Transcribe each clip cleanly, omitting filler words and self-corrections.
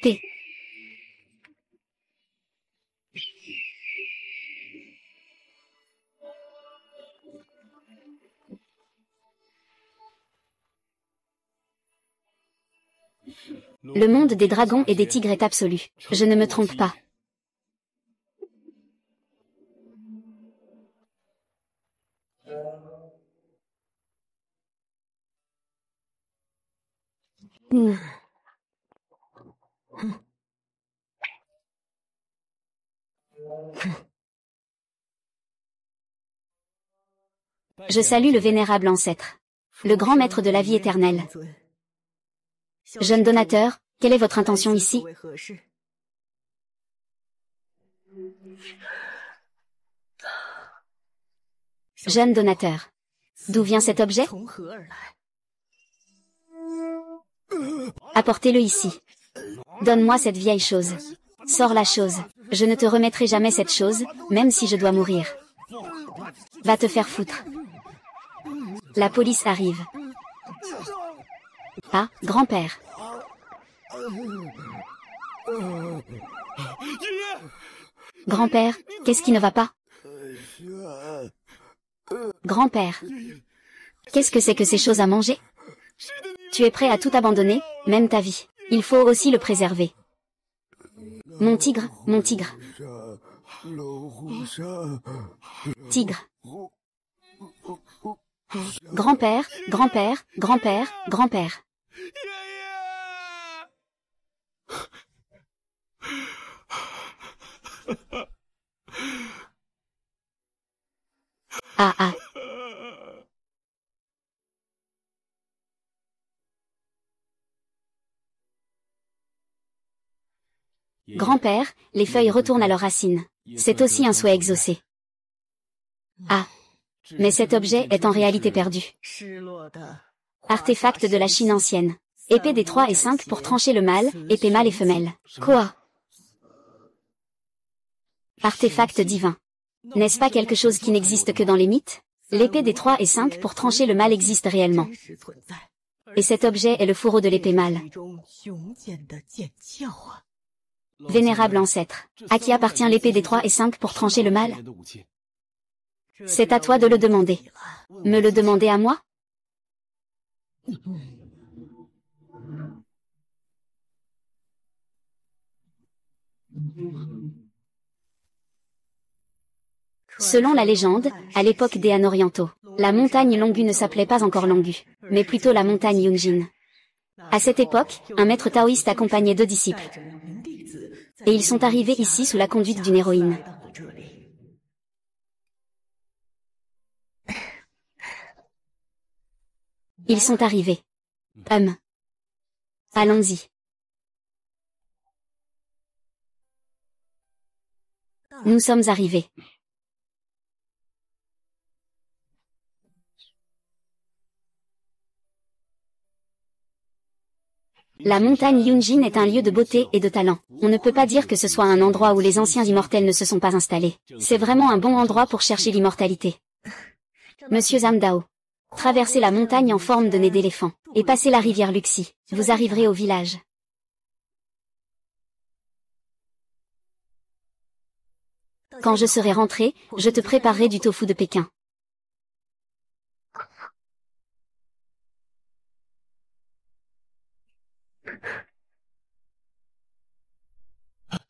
P. Le monde des dragons et des tigres est absolu. Je ne me trompe pas. Je salue le vénérable ancêtre, le grand maître de la vie éternelle. Jeune donateur, quelle est votre intention ici? Jeune donateur. D'où vient cet objet? Apportez-le ici. Donne-moi cette vieille chose. Sors la chose. Je ne te remettrai jamais cette chose, même si je dois mourir. Va te faire foutre. La police arrive. Ah, grand-père. Grand-père, qu'est-ce qui ne va pas? Grand-père. Qu'est-ce que c'est que ces choses à manger? Tu es prêt à tout abandonner, même ta vie. Il faut aussi le préserver. Mon tigre, mon tigre. Tigre. Grand-père, grand-père, grand-père, grand-père. Ah ah. Grand-père, les feuilles retournent à leurs racines. C'est aussi un souhait exaucé. Ah. Mais cet objet est en réalité perdu. Artefact de la Chine ancienne. Épée des 3 et 5 pour trancher le mâle, épée mâle et femelle. Quoi? Artefact divin. N'est-ce pas quelque chose qui n'existe que dans les mythes? L'épée des 3 et 5 pour trancher le mâle existe réellement. Et cet objet est le fourreau de l'épée mâle. Vénérable ancêtre, à qui appartient l'épée des 3 et 5 pour trancher le mâle? C'est à toi de le demander. Me le demander à moi? Selon la légende, à l'époque des Han orientaux, la montagne Longu ne s'appelait pas encore Longu, mais plutôt la montagne Yunjin. À cette époque, un maître taoïste accompagnait 2 disciples. Et ils sont arrivés ici sous la conduite d'une héroïne. Ils sont arrivés. Allons-y. Nous sommes arrivés. La montagne Yunjin est un lieu de beauté et de talent. On ne peut pas dire que ce soit un endroit où les anciens immortels ne se sont pas installés. C'est vraiment un bon endroit pour chercher l'immortalité. Monsieur Zamdao. Traversez la montagne en forme de nez d'éléphant, et passez la rivière Luxi. Vous arriverez au village. Quand je serai rentré, je te préparerai du tofu de Pékin.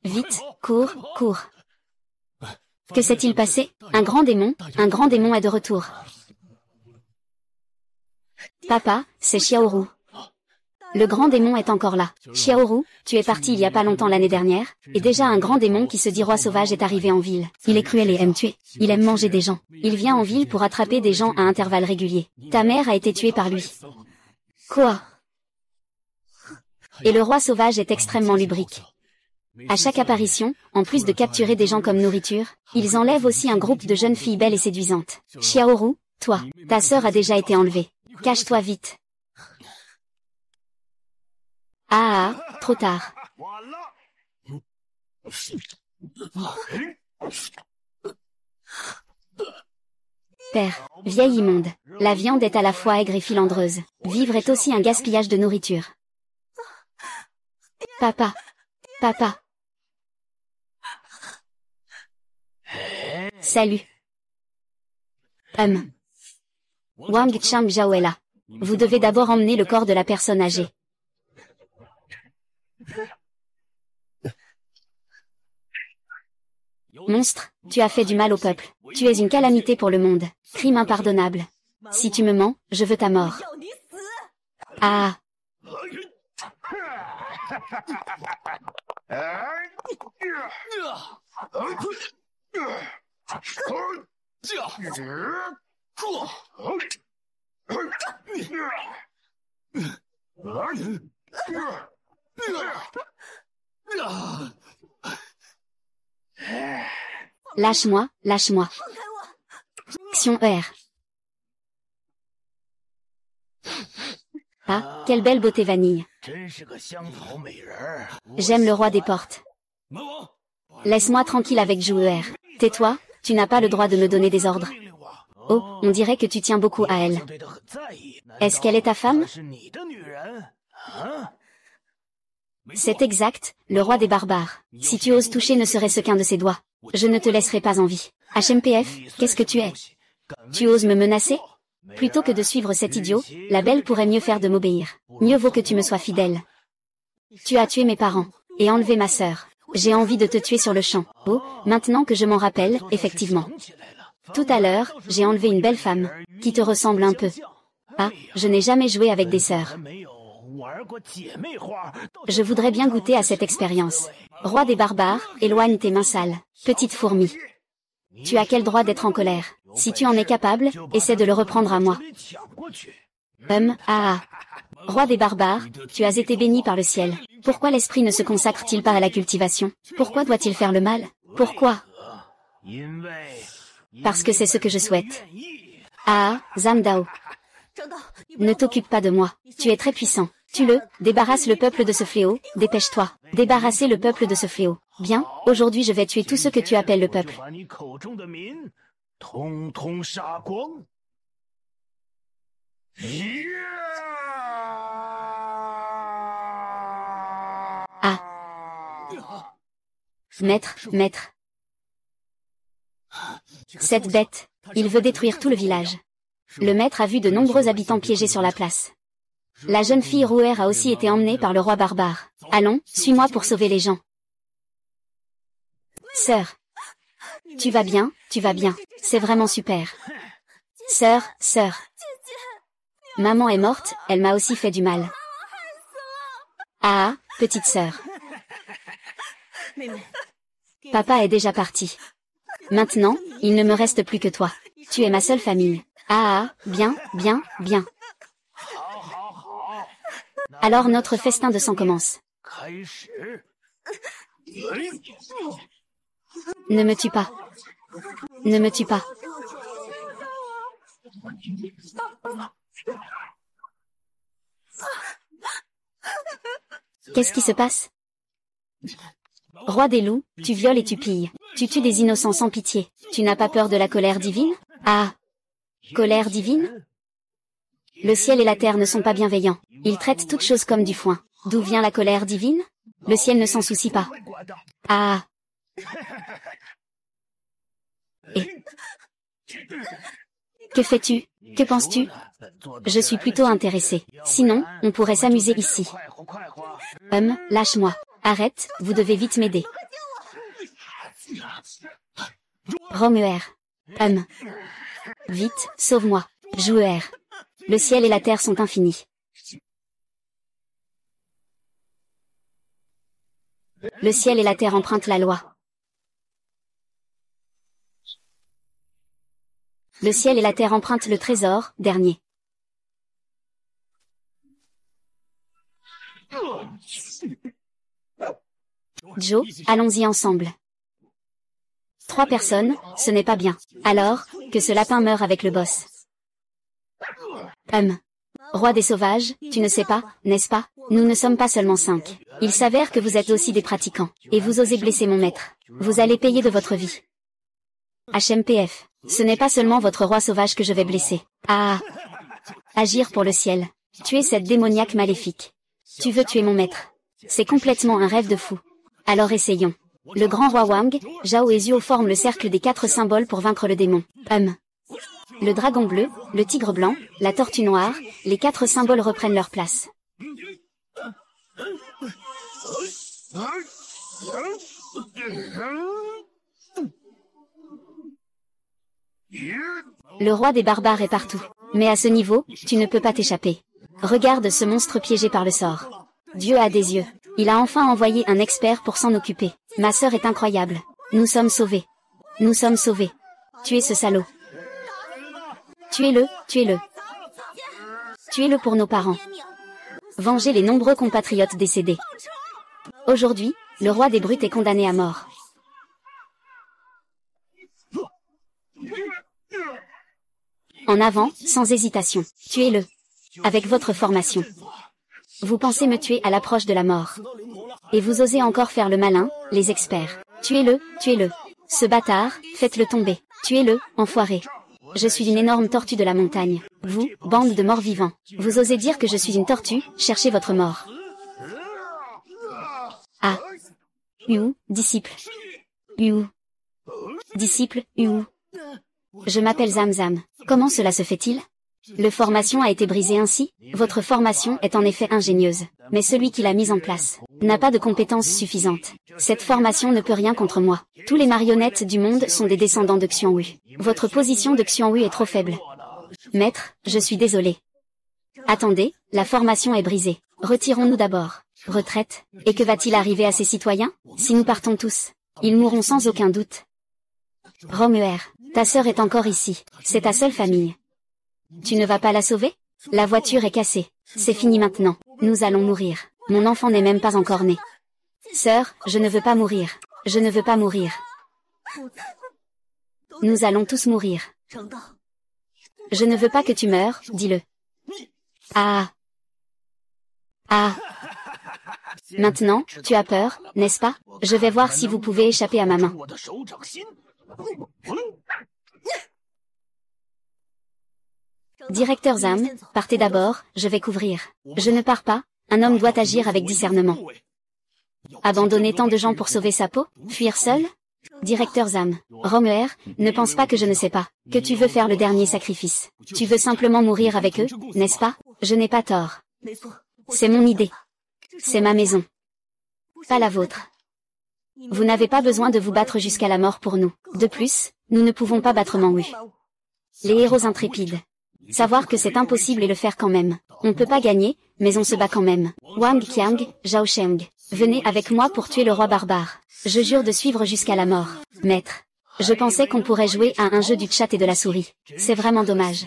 Vite, cours, cours. Que s'est-il passé? Un grand démon est de retour. Papa, c'est Xiaoru. Le grand démon est encore là. Xiaoru, tu es parti il y a pas longtemps l'année dernière, et déjà un grand démon qui se dit roi sauvage est arrivé en ville. Il est cruel et aime tuer. Il aime manger des gens. Il vient en ville pour attraper des gens à intervalles réguliers. Ta mère a été tuée par lui. Quoi? Et le roi sauvage est extrêmement lubrique. À chaque apparition, en plus de capturer des gens comme nourriture, ils enlèvent aussi un groupe de jeunes filles belles et séduisantes. Xiaoru, toi, ta sœur a déjà été enlevée. Cache-toi vite. Ah ah, trop tard. Père, vieille immonde, la viande est à la fois aigre et filandreuse. Vivre est aussi un gaspillage de nourriture. Papa, Papa. Salut. Wang Changjiao est là. Vous devez d'abord emmener le corps de la personne âgée. Monstre, tu as fait du mal au peuple. Tu es une calamité pour le monde. Crime impardonnable. Si tu me mens, je veux ta mort. Ah. Lâche-moi, lâche-moi. Action ER. Ah, quelle belle beauté vanille. J'aime le roi des portes. Laisse-moi tranquille avec Zhu ER. Tais-toi, tu n'as pas le droit de me donner des ordres. Oh, on dirait que tu tiens beaucoup à elle. Est-ce qu'elle est ta femme? C'est exact, le roi des barbares. Si tu oses toucher ne serait-ce qu'un de ses doigts, je ne te laisserai pas en vie. HMPF, qu'est-ce que tu es? Tu oses me menacer? Plutôt que de suivre cet idiot, la belle pourrait mieux faire de m'obéir. Mieux vaut que tu me sois fidèle. Tu as tué mes parents, et enlevé ma sœur. J'ai envie de te tuer sur le champ. Oh, maintenant que je m'en rappelle, effectivement. Tout à l'heure, j'ai enlevé une belle femme, qui te ressemble un peu. Ah, je n'ai jamais joué avec des sœurs. Je voudrais bien goûter à cette expérience. Roi des barbares, éloigne tes mains sales, petite fourmi. Tu as quel droit d'être en colère? Si tu en es capable, essaie de le reprendre à moi. Roi des barbares, tu as été béni par le ciel. Pourquoi l'esprit ne se consacre-t-il pas à la cultivation? Pourquoi doit-il faire le mal? Pourquoi? Parce que c'est ce que je souhaite. Zamdao. Ne t'occupe pas de moi. Tu es très puissant. Tue-le, débarrasse le peuple de ce fléau, dépêche-toi. Débarrasser le peuple de ce fléau. Bien, aujourd'hui je vais tuer tout ce que tu appelles le peuple. Maître. Cette bête, il veut détruire tout le village. Le maître a vu de nombreux habitants piégés sur la place. La jeune fille Rouer a aussi été emmenée par le roi barbare. Allons, suis-moi pour sauver les gens. Sœur. Tu vas bien, c'est vraiment super. Sœur. Maman est morte, elle m'a aussi fait du mal. Petite sœur. Papa est déjà parti. Maintenant, il ne me reste plus que toi. Tu es ma seule famille. Bien. Alors notre festin de sang commence. Ne me tue pas. Qu'est-ce qui se passe? Roi des loups, tu violes et tu pilles. Tu tues des innocents sans pitié. Tu n'as pas peur de la colère divine? Colère divine? Le ciel et la terre ne sont pas bienveillants. Ils traitent toutes choses comme du foin. D'où vient la colère divine? Le ciel ne s'en soucie pas. Que fais-tu? Que penses-tu? Je suis plutôt intéressé. Sinon, on pourrait s'amuser ici. Lâche-moi. Arrête, vous devez vite m'aider. Romuer. Vite, sauve-moi. Jouer. Le ciel et la terre sont infinis. Le ciel et la terre empruntent la loi. Le ciel et la terre empruntent le trésor, dernier. Joe, allons-y ensemble. 3 personnes, ce n'est pas bien. Alors, que ce lapin meure avec le boss. Roi des sauvages, tu ne sais pas, n'est-ce pas? Nous ne sommes pas seulement 5. Il s'avère que vous êtes aussi des pratiquants. Et vous osez blesser mon maître. Vous allez payer de votre vie. HMPF. Ce n'est pas seulement votre roi sauvage que je vais blesser. Agir pour le ciel. Tuer cette démoniaque maléfique. Tu veux tuer mon maître. C'est complètement un rêve de fou. Alors essayons. Le grand roi Wang, Zhao et Zuo forment le cercle des 4 symboles pour vaincre le démon. Le dragon bleu, le tigre blanc, la tortue noire, les 4 symboles reprennent leur place. Le roi des barbares est partout. Mais à ce niveau, tu ne peux pas t'échapper. Regarde ce monstre piégé par le sort. Dieu a des yeux. Il a enfin envoyé un expert pour s'en occuper. Ma sœur est incroyable. Nous sommes sauvés. Nous sommes sauvés. Tuez ce salaud. Tuez-le, tuez-le. Tuez-le pour nos parents. Vengez les nombreux compatriotes décédés. Aujourd'hui, le roi des brutes est condamné à mort. En avant, sans hésitation. Tuez-le. Avec votre formation. Vous pensez me tuer à l'approche de la mort. Et vous osez encore faire le malin, les experts. Tuez-le, tuez-le. Ce bâtard, faites-le tomber. Tuez-le, enfoiré. Je suis une énorme tortue de la montagne. Vous, bande de morts vivants. Vous osez dire que je suis une tortue, cherchez votre mort. Ah. Yu, disciple. Yu. Disciple, Yu. Je m'appelle Zamzam. Comment cela se fait-il? Le formation a été brisé ainsi? Votre formation est en effet ingénieuse. Mais celui qui l'a mise en place n'a pas de compétences suffisantes. Cette formation ne peut rien contre moi. Tous les marionnettes du monde sont des descendants de Xiongwu. Votre position de Xiongwu est trop faible. Maître, je suis désolé. Attendez, la formation est brisée. Retirons-nous d'abord. Retraite. Et que va-t-il arriver à ces citoyens? Si nous partons tous, ils mourront sans aucun doute. Romuer, ta sœur est encore ici. C'est ta seule famille. Tu ne vas pas la sauver? La voiture est cassée. C'est fini maintenant. Nous allons mourir. Mon enfant n'est même pas encore né. Sœur, je ne veux pas mourir. Je ne veux pas mourir. Nous allons tous mourir. Je ne veux pas que tu meures, dis-le. Ah. Ah. Maintenant, tu as peur, n'est-ce pas? Je vais voir si vous pouvez échapper à ma main. Directeur Zam, partez d'abord, je vais couvrir. Je ne pars pas, un homme doit agir avec discernement. Abandonner tant de gens pour sauver sa peau? Fuir seul? Directeur Zam, Romuer, ne pense pas que je ne sais pas, que tu veux faire le dernier sacrifice. Tu veux simplement mourir avec eux, n'est-ce pas? Je n'ai pas tort. C'est mon idée. C'est ma maison. Pas la vôtre. Vous n'avez pas besoin de vous battre jusqu'à la mort pour nous. De plus, nous ne pouvons pas battre Manwu. Les héros intrépides. Savoir que c'est impossible et le faire quand même. On ne peut pas gagner, mais on se bat quand même. Wang Qiang, Zhao Sheng. Venez avec moi pour tuer le roi barbare. Je jure de suivre jusqu'à la mort. Maître. Je pensais qu'on pourrait jouer à un jeu du chat et de la souris. C'est vraiment dommage.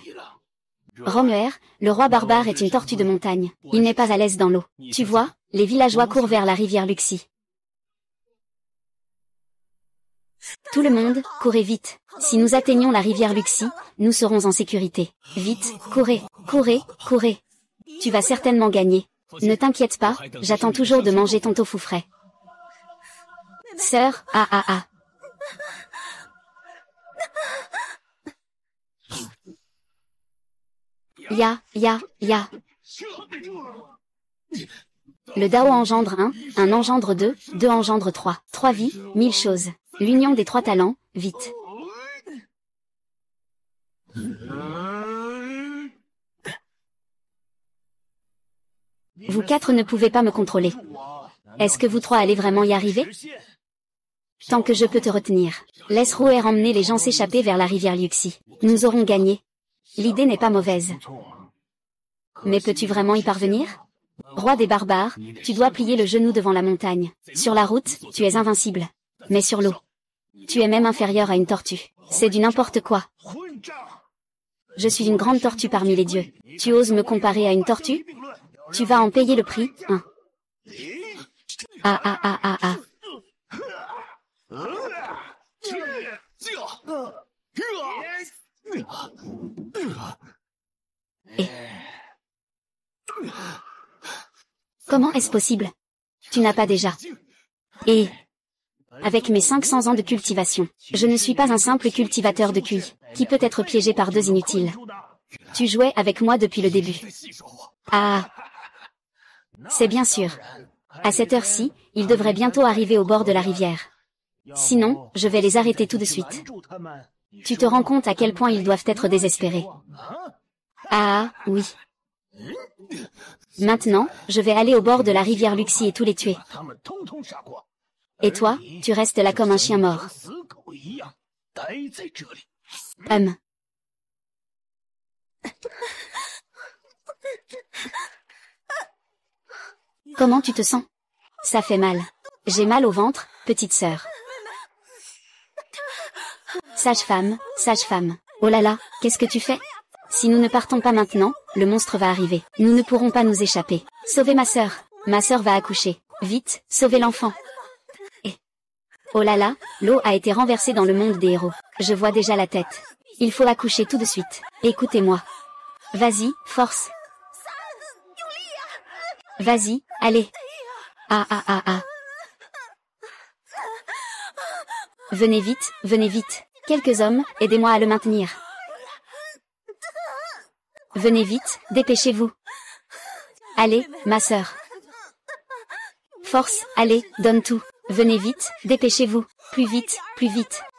Romuer, le roi barbare est une tortue de montagne. Il n'est pas à l'aise dans l'eau. Tu vois, les villageois courent vers la rivière Luxi. Tout le monde, courez vite. Si nous atteignons la rivière Luxi, nous serons en sécurité. Vite, courez, courez, courez. Tu vas certainement gagner. Ne t'inquiète pas, j'attends toujours de manger ton tofu frais. Sœur, ah ah ah. Ya. Le Dao engendre un engendre deux engendre trois. 3 vies, 1000 choses. L'union des 3 talents, vite. Vous 4 ne pouvez pas me contrôler. Est-ce que vous 3 allez vraiment y arriver? Tant que je peux te retenir. Laisse Rouer emmener les gens s'échapper vers la rivière Luxi. Nous aurons gagné. L'idée n'est pas mauvaise. Mais peux-tu vraiment y parvenir? Roi des barbares, tu dois plier le genou devant la montagne. Sur la route, tu es invincible. Mais sur l'eau, tu es même inférieur à une tortue. C'est du n'importe quoi. Je suis une grande tortue parmi les dieux. Tu oses me comparer à une tortue? Tu vas en payer le prix, hein. Ah ah ah ah ah. Et... Comment est-ce possible? Tu n'as pas déjà. Et... Avec mes 500 ans de cultivation, je ne suis pas un simple cultivateur de cuit, qui peut être piégé par 2 inutiles. Tu jouais avec moi depuis le début. Ah. C'est bien sûr. À cette heure-ci, ils devraient bientôt arriver au bord de la rivière. Sinon, je vais les arrêter tout de suite. Tu te rends compte à quel point ils doivent être désespérés. Ah, oui. Maintenant, je vais aller au bord de la rivière Luxie et tous les tuer. Et toi, tu restes là comme un chien mort. Comment tu te sens? Ça fait mal. J'ai mal au ventre, petite sœur. Sage-femme, sage-femme. Oh là là, qu'est-ce que tu fais? Si nous ne partons pas maintenant, le monstre va arriver. Nous ne pourrons pas nous échapper. Sauvez ma sœur. Ma sœur va accoucher. Vite, sauvez l'enfant. Et... Oh là là, l'eau a été renversée dans le monde des héros. Je vois déjà la tête. Il faut accoucher tout de suite. Écoutez-moi. Vas-y, force. Vas-y, allez. Ah. Venez vite. Quelques hommes, aidez-moi à le maintenir. Venez vite, dépêchez-vous. Allez, ma sœur. Force, allez, donne tout. Venez vite, dépêchez-vous. Plus vite.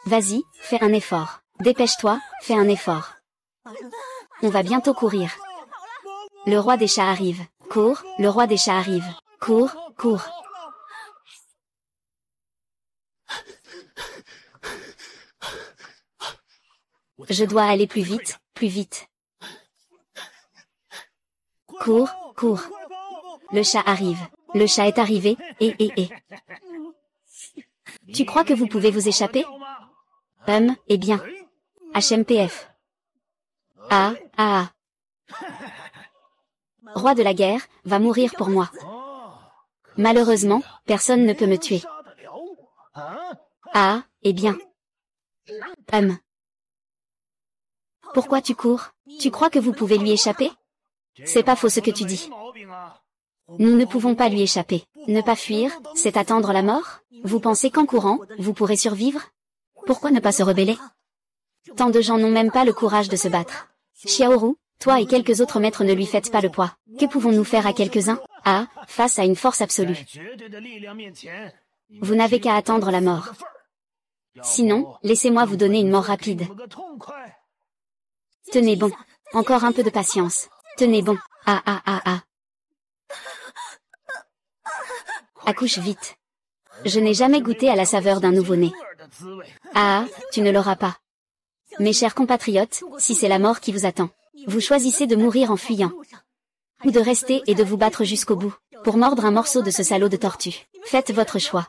Vas-y, fais un effort. Dépêche-toi, fais un effort. On va bientôt courir. Le roi des chats arrive. Cours, le roi des chats arrive. Cours. Je dois aller plus vite. Cours. Le chat arrive. Le chat est arrivé, et. Tu crois que vous pouvez vous échapper? Eh bien. HMPF. Ah. Roi de la guerre, va mourir pour moi. Malheureusement, personne ne peut me tuer. Ah, eh bien. Pourquoi tu cours? Tu crois que vous pouvez lui échapper? C'est pas faux ce que tu dis. Nous ne pouvons pas lui échapper. Ne pas fuir, c'est attendre la mort? Vous pensez qu'en courant, vous pourrez survivre? Pourquoi ne pas se rebeller? Tant de gens n'ont même pas le courage de se battre. Xiaoru, toi et quelques autres maîtres ne lui faites pas le poids. Que pouvons-nous faire à quelques-uns? Ah, face à une force absolue. Vous n'avez qu'à attendre la mort. Sinon, laissez-moi vous donner une mort rapide. Tenez bon. Encore un peu de patience. Tenez bon. Ah. Accouche vite. Je n'ai jamais goûté à la saveur d'un nouveau-né. Ah, tu ne l'auras pas. Mes chers compatriotes, si c'est la mort qui vous attend, vous choisissez de mourir en fuyant. Ou de rester et de vous battre jusqu'au bout, pour mordre un morceau de ce salaud de tortue. Faites votre choix.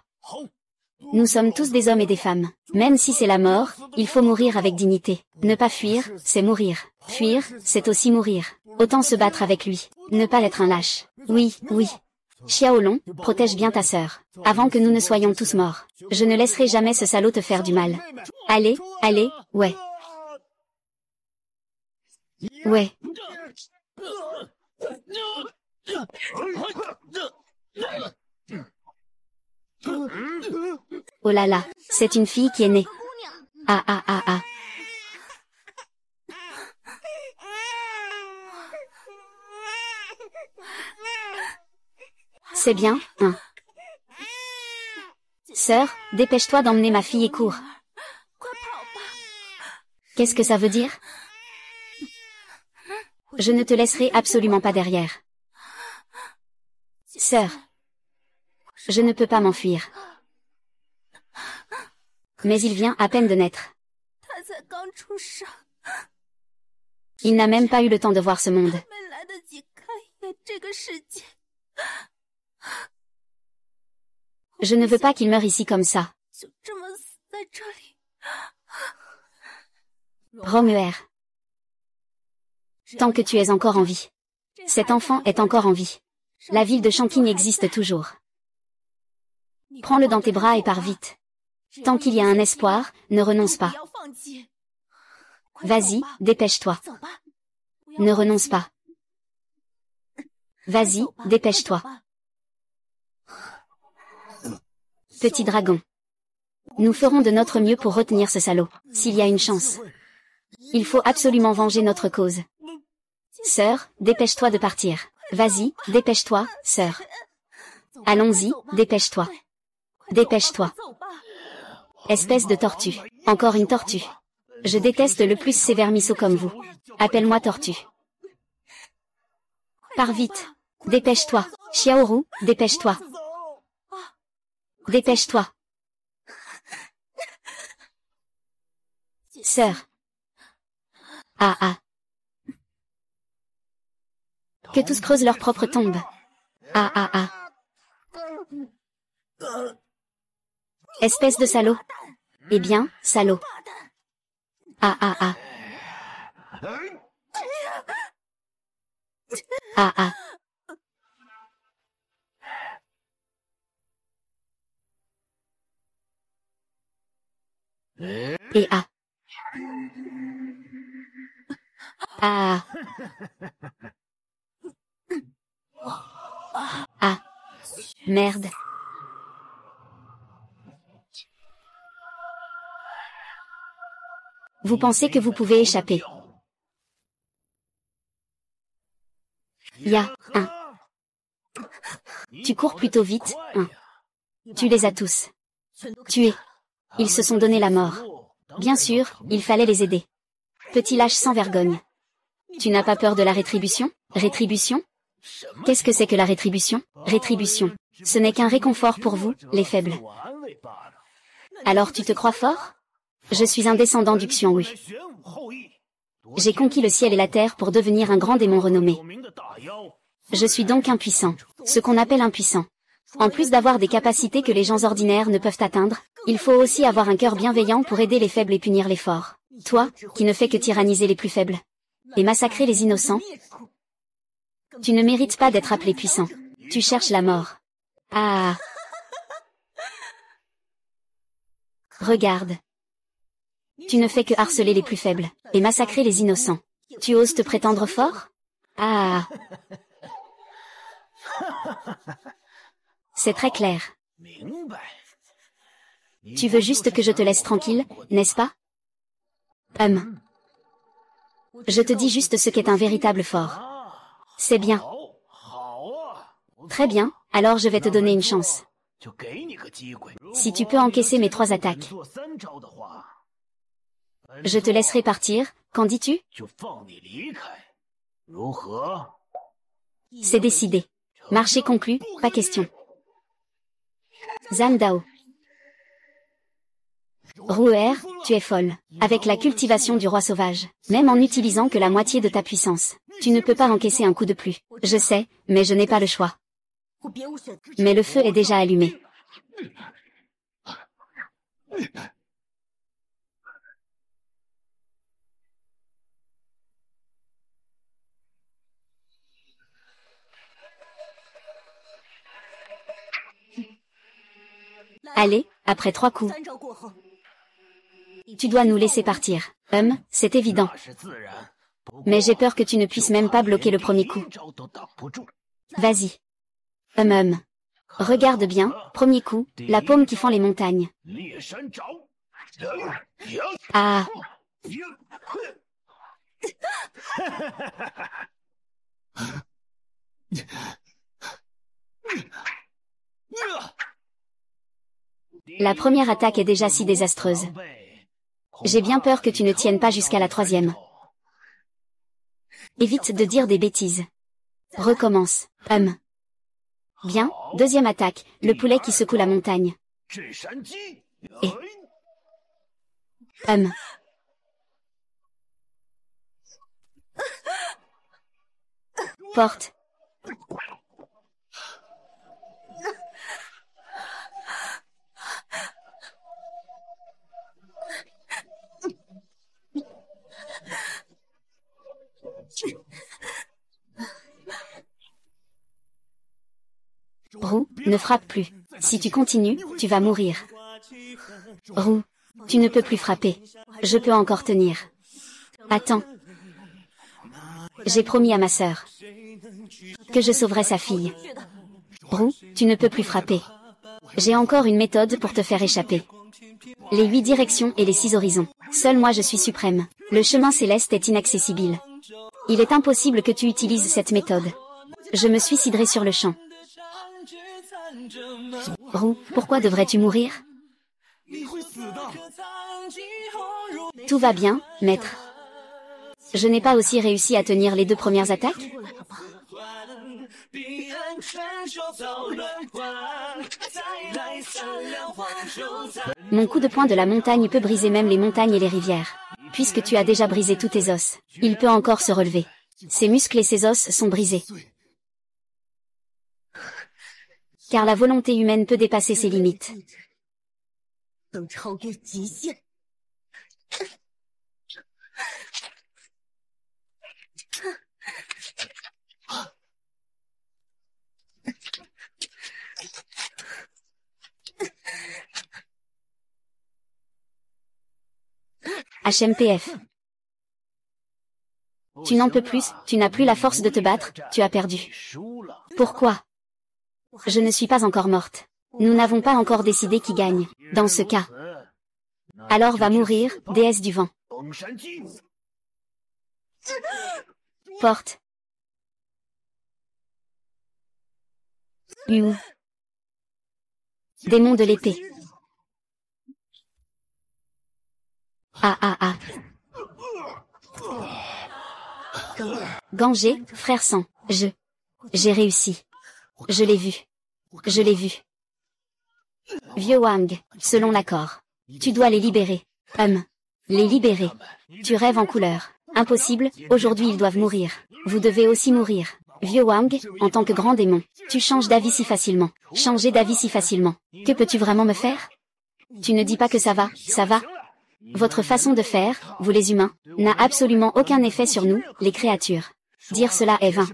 Nous sommes tous des hommes et des femmes. Même si c'est la mort, il faut mourir avec dignité. Ne pas fuir, c'est mourir. Fuir, c'est aussi mourir. Autant se battre avec lui. Ne pas être un lâche. Oui. Xiaolong, protège bien ta sœur. Avant que nous ne soyons tous morts. Je ne laisserai jamais ce salaud te faire du mal. Allez, ouais. Oh là là, c'est une fille qui est née. Ah. C'est bien, hein. Sœur, dépêche-toi d'emmener ma fille et cours. Qu'est-ce que ça veut dire? Je ne te laisserai absolument pas derrière. Sœur, je ne peux pas m'enfuir. Mais il vient à peine de naître. Il n'a même pas eu le temps de voir ce monde. Je ne veux pas qu'il meure ici comme ça. Romuer. Tant que tu es encore en vie. Cet enfant est encore en vie. La ville de Chongqing existe toujours. Prends-le dans tes bras et pars vite. Tant qu'il y a un espoir, ne renonce pas. Vas-y, dépêche-toi. Ne renonce pas. Vas-y, dépêche-toi. Petit dragon. Nous ferons de notre mieux pour retenir ce salaud, s'il y a une chance. Il faut absolument venger notre cause. Sœur, dépêche-toi de partir. Vas-y, dépêche-toi, sœur. Allons-y, dépêche-toi. Dépêche-toi. Espèce de tortue. Encore une tortue. Je déteste le plus ces vermisseaux comme vous. Appelle-moi tortue. Pars vite. Dépêche-toi. Xiaoru, dépêche-toi. Dépêche-toi. Sœur. Ah ah. Que tous creusent leur propre tombe. Ah ah ah. Espèce de salaud. Eh bien, salaud. Ah ah ah. Ah ah. Et ah. Ah. Ah. Merde. Vous pensez que vous pouvez échapper. Ya, un. Tu cours plutôt vite, un. Tu les as tous tués. Ils se sont donné la mort. Bien sûr, il fallait les aider. Petit lâche sans vergogne. Tu n'as pas peur de la rétribution? Rétribution? Qu'est-ce que c'est que la rétribution? Rétribution. Ce n'est qu'un réconfort pour vous, les faibles. Alors tu te crois fort? Je suis un descendant du Xionghui. J'ai conquis le ciel et la terre pour devenir un grand démon renommé. Je suis donc impuissant. Ce qu'on appelle impuissant. En plus d'avoir des capacités que les gens ordinaires ne peuvent atteindre, il faut aussi avoir un cœur bienveillant pour aider les faibles et punir les forts. Toi, qui ne fais que tyranniser les plus faibles et massacrer les innocents, tu ne mérites pas d'être appelé puissant. Tu cherches la mort. Ah. Regarde. Tu ne fais que harceler les plus faibles et massacrer les innocents. Tu oses te prétendre fort? Ah. C'est très clair. Tu veux juste que je te laisse tranquille, n'est-ce pas? Je te dis juste ce qu'est un véritable fort. C'est bien. Très bien, alors je vais te donner une chance. Si tu peux encaisser mes 3 attaques, je te laisserai partir, qu'en dis-tu? C'est décidé. Marché conclu, pas question. Zhang Dao. Rouer, tu es folle. Avec la cultivation du roi sauvage, même en n'utilisant que la moitié de ta puissance, tu ne peux pas encaisser un coup de plus. Je sais, mais je n'ai pas le choix. Mais le feu est déjà allumé. Allez, après 3 coups. Tu dois nous laisser partir. C'est évident. Mais j'ai peur que tu ne puisses même pas bloquer le premier coup. Vas-y. Regarde bien, premier coup, la paume qui fend les montagnes. Ah. La première attaque est déjà si désastreuse. J'ai bien peur que tu ne tiennes pas jusqu'à la 3e. Évite de dire des bêtises. Recommence. Bien, 2e attaque, le poulet qui secoue la montagne. Et... Porte. Roux, ne frappe plus. Si tu continues, tu vas mourir. Roux, tu ne peux plus frapper. Je peux encore tenir. Attends. J'ai promis à ma sœur que je sauverai sa fille. Roux, tu ne peux plus frapper. J'ai encore une méthode pour te faire échapper. Les 8 directions et les 6 horizons. Seul moi je suis suprême. Le chemin céleste est inaccessible. Il est impossible que tu utilises cette méthode. Je me suiciderai sur le champ. Roux, pourquoi devrais-tu mourir? Tout va bien, maître. Je n'ai pas aussi réussi à tenir les 2 premières attaques? Mon coup de poing de la montagne peut briser même les montagnes et les rivières. Puisque tu as déjà brisé tous tes os, il peut encore se relever. Ses muscles et ses os sont brisés. Car la volonté humaine peut dépasser ses limites. HMPF. Tu n'en peux plus, tu n'as plus la force de te battre, tu as perdu. Pourquoi? Je ne suis pas encore morte. Nous n'avons pas encore décidé qui gagne, dans ce cas. Alors va mourir, déesse du vent. Porte. Yu. Démon de l'épée. Ah. Gangé, frère sang, j'ai réussi. Je l'ai vu. Je l'ai vu. Vieux Wang, selon l'accord. Tu dois les libérer. Les libérer. Tu rêves en couleur. Impossible, aujourd'hui ils doivent mourir. Vous devez aussi mourir. Vieux Wang, en tant que grand démon, tu changes d'avis si facilement. Changer d'avis si facilement. Que peux-tu vraiment me faire? Tu ne dis pas que ça va, ça va? Votre façon de faire, vous les humains, n'a absolument aucun effet sur nous, les créatures. Dire cela est vain.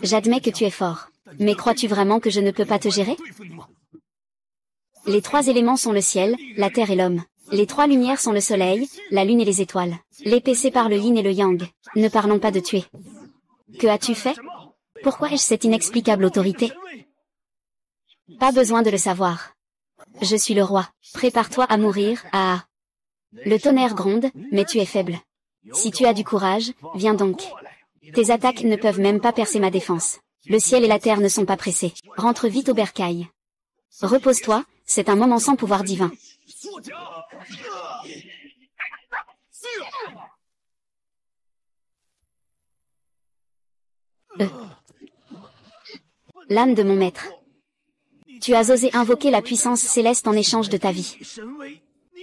J'admets que tu es fort. Mais crois-tu vraiment que je ne peux pas te gérer? Les 3 éléments sont le ciel, la terre et l'homme. Les 3 lumières sont le soleil, la lune et les étoiles. L'épée sépare le yin et le yang. Ne parlons pas de tuer. Que as-tu fait? Pourquoi ai-je cette inexplicable autorité? Pas besoin de le savoir. Je suis le roi. Prépare-toi à mourir, ah. Le tonnerre gronde, mais tu es faible. Si tu as du courage, viens donc. Tes attaques ne peuvent même pas percer ma défense. Le ciel et la terre ne sont pas pressés. Rentre vite au bercail. Repose-toi, c'est un moment sans pouvoir divin. L'âme de mon maître. Tu as osé invoquer la puissance céleste en échange de ta vie.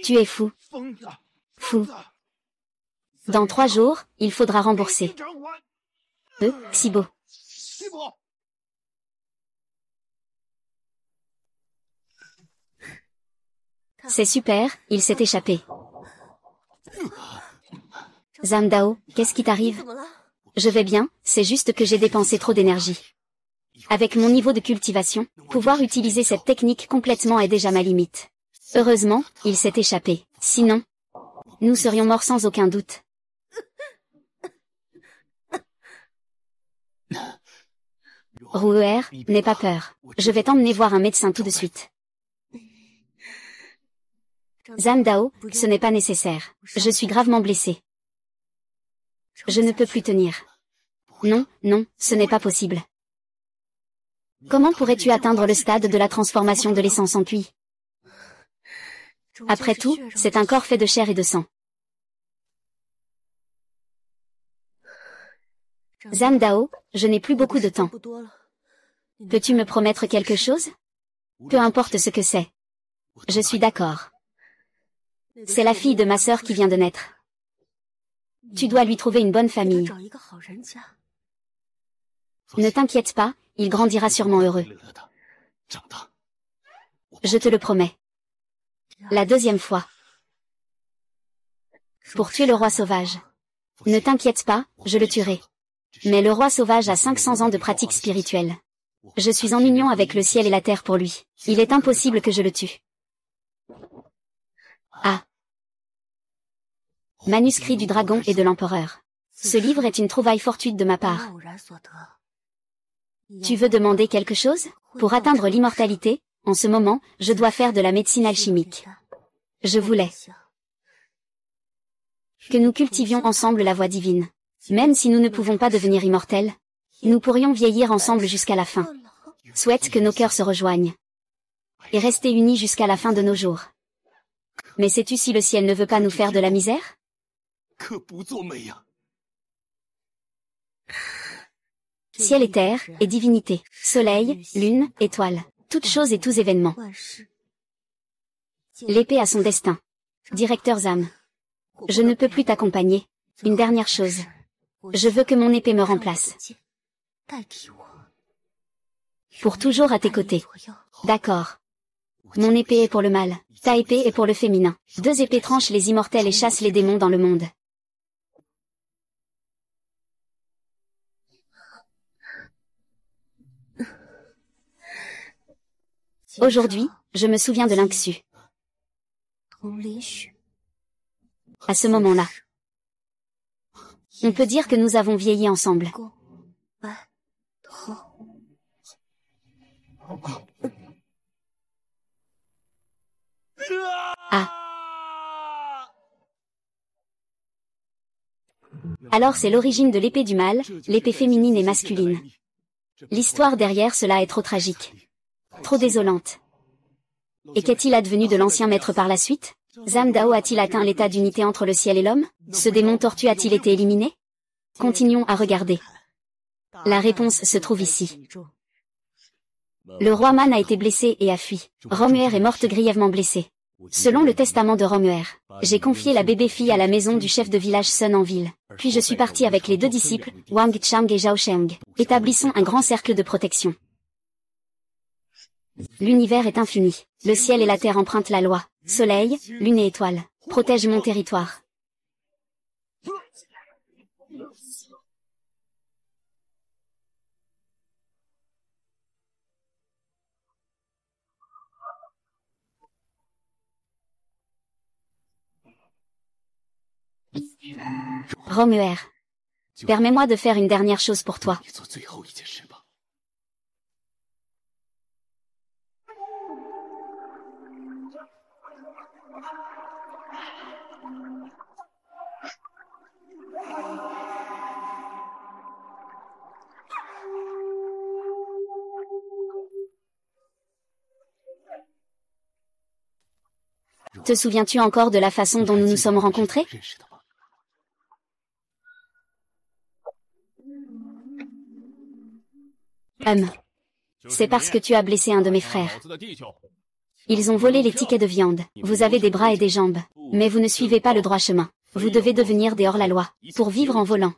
Tu es fou. Fou. Dans 3 jours, il faudra rembourser. Xibo. C'est super, il s'est échappé. Zamdao, qu'est-ce qui t'arrive? Je vais bien, c'est juste que j'ai dépensé trop d'énergie. Avec mon niveau de cultivation, pouvoir utiliser cette technique complètement est déjà ma limite. Heureusement, il s'est échappé. Sinon, nous serions morts sans aucun doute. Rouer, n'aie pas peur. Je vais t'emmener voir un médecin tout de suite. Zamdao, ce n'est pas nécessaire. Je suis gravement blessé. Je ne peux plus tenir. Non, ce n'est pas possible. Comment pourrais-tu atteindre le stade de la transformation de l'essence en cuit? Après tout, c'est un corps fait de chair et de sang. Zamdao, je n'ai plus beaucoup de temps. Peux-tu me promettre quelque chose? Peu importe ce que c'est. Je suis d'accord. C'est la fille de ma sœur qui vient de naître. Tu dois lui trouver une bonne famille. Ne t'inquiète pas, il grandira sûrement heureux. Je te le promets. La 2e fois. Pour tuer le roi sauvage. Ne t'inquiète pas, je le tuerai. Mais le roi sauvage a 500 ans de pratique spirituelle. Je suis en union avec le ciel et la terre pour lui. Il est impossible que je le tue. Ah. Manuscrit du dragon et de l'empereur. Ce livre est une trouvaille fortuite de ma part. Tu veux demander quelque chose? Pour atteindre l'immortalité, en ce moment, je dois faire de la médecine alchimique. Je voulais que nous cultivions ensemble la voie divine. Même si nous ne pouvons pas devenir immortels, nous pourrions vieillir ensemble jusqu'à la fin. souhaite que nos cœurs se rejoignent et rester unis jusqu'à la fin de nos jours. Mais sais-tu si le ciel ne veut pas nous faire de la misère? Ciel et terre, et divinité, soleil, lune, étoile, toutes choses et tous événements. L'épée a son destin. Directeur Zam. Je ne peux plus t'accompagner. Une dernière chose. Je veux que mon épée me remplace. Pour toujours à tes côtés. D'accord. Mon épée est pour le mal. Ta épée est pour le féminin. Deux épées tranchent les immortels et chassent les démons dans le monde. Aujourd'hui, je me souviens de Lingxu. À ce moment-là, on peut dire que nous avons vieilli ensemble. Ah. Alors c'est l'origine de l'épée du mal, l'épée féminine et masculine. L'histoire derrière cela est trop tragique. Trop désolante. Et qu'est-il advenu de l'ancien maître par la suite? Zhang Dao a-t-il atteint l'état d'unité entre le ciel et l'homme? Ce démon tortue a-t-il été éliminé? Continuons à regarder. La réponse se trouve ici. Le roi Man a été blessé et a fui. Romuer est morte grièvement blessée. Selon le testament de Romuer, j'ai confié la bébé-fille à la maison du chef de village Sun en ville. Puis je suis parti avec les deux disciples, Wang Chang et Zhao Sheng. Établissons un grand cercle de protection. L'univers est infini. Le ciel et la terre empruntent la loi. Soleil, lune et étoiles. Protège mon territoire. Romuer. Permets-moi de faire une dernière chose pour toi. Te souviens-tu encore de la façon dont nous nous sommes rencontrés? C'est parce que tu as blessé un de mes frères. Ils ont volé les tickets de viande. Vous avez des bras et des jambes. Mais vous ne suivez pas le droit chemin. Vous devez devenir des hors-la-loi, pour vivre en volant.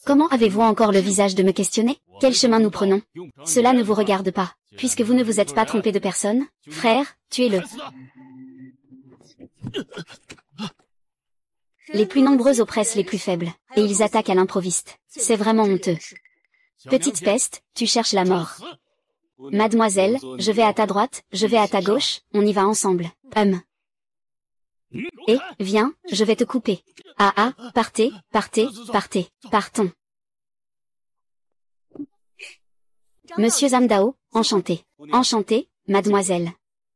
Comment avez-vous encore le visage de me questionner? Quel chemin nous prenons? Cela ne vous regarde pas, puisque vous ne vous êtes pas trompé de personne. Frère, tuez-le. Les plus nombreux oppressent les plus faibles, et ils attaquent à l'improviste. C'est vraiment honteux. Petite peste, tu cherches la mort. Mademoiselle, je vais à ta droite, je vais à ta gauche, on y va ensemble. Et, viens, je vais te couper. Ah, partez, partez, partez, partons. Monsieur Zhang Dao, enchanté. Enchanté, mademoiselle.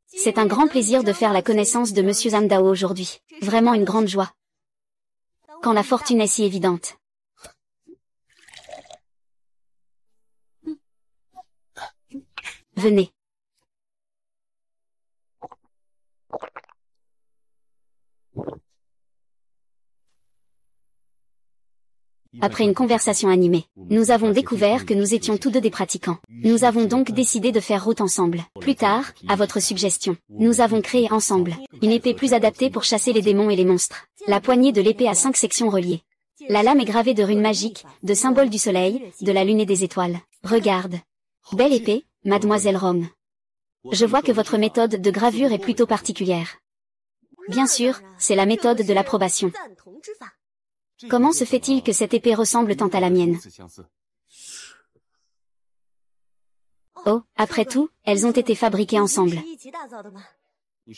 C'est un grand plaisir de faire la connaissance de Monsieur Zhang Dao aujourd'hui. Vraiment une grande joie. Quand la fortune est si évidente. Venez. Après une conversation animée, nous avons découvert que nous étions tous deux des pratiquants. Nous avons donc décidé de faire route ensemble. Plus tard, à votre suggestion, nous avons créé ensemble une épée plus adaptée pour chasser les démons et les monstres. La poignée de l'épée a 5 sections reliées. La lame est gravée de runes magiques, de symboles du soleil, de la lune et des étoiles. Regarde. Belle épée, mademoiselle Rome. Je vois que votre méthode de gravure est plutôt particulière. Bien sûr, c'est la méthode de l'approbation. Comment se fait-il que cette épée ressemble tant à la mienne? Oh, après tout, elles ont été fabriquées ensemble.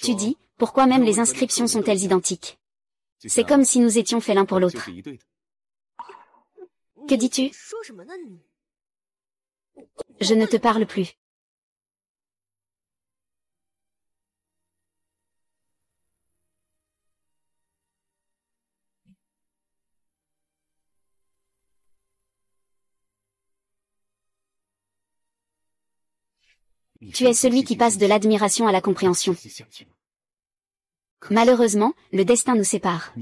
Tu dis, pourquoi même les inscriptions sont-elles identiques? C'est comme si nous étions faits l'un pour l'autre. Que dis-tu? Je ne te parle plus. Tu es celui qui passe de l'admiration à la compréhension. Malheureusement, le destin nous sépare.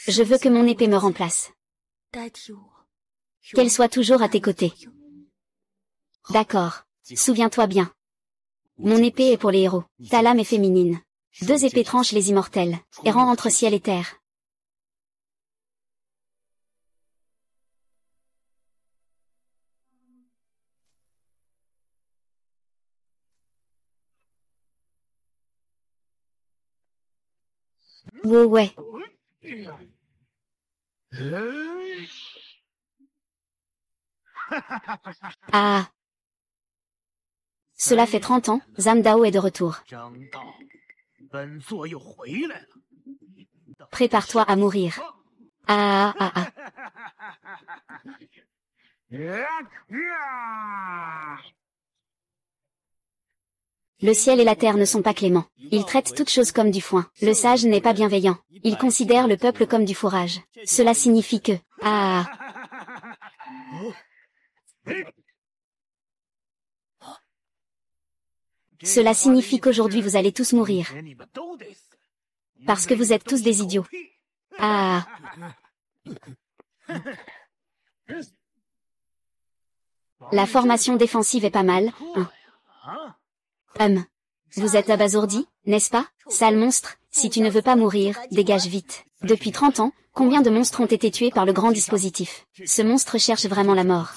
Je veux que mon épée me remplace. Qu'elle soit toujours à tes côtés. D'accord. Souviens-toi bien. Mon épée est pour les héros. Ta lame est féminine. 2 épées tranchent les immortels, errant entre ciel et terre. Ouais. Ah. Cela fait 30 ans, Zhang Dao est de retour. Prépare-toi à mourir. Ah. Le ciel et la terre ne sont pas cléments. Ils traitent toutes choses comme du foin. Le sage n'est pas bienveillant. Il considère le peuple comme du fourrage. Cela signifie que... Ah. Cela signifie qu'aujourd'hui vous allez tous mourir. Parce que vous êtes tous des idiots. Ah. La formation défensive est pas mal, hein. Vous êtes abasourdi, n'est-ce pas, sale monstre? Si tu ne veux pas mourir, dégage vite. Depuis 30 ans, combien de monstres ont été tués par le grand dispositif? Ce monstre cherche vraiment la mort.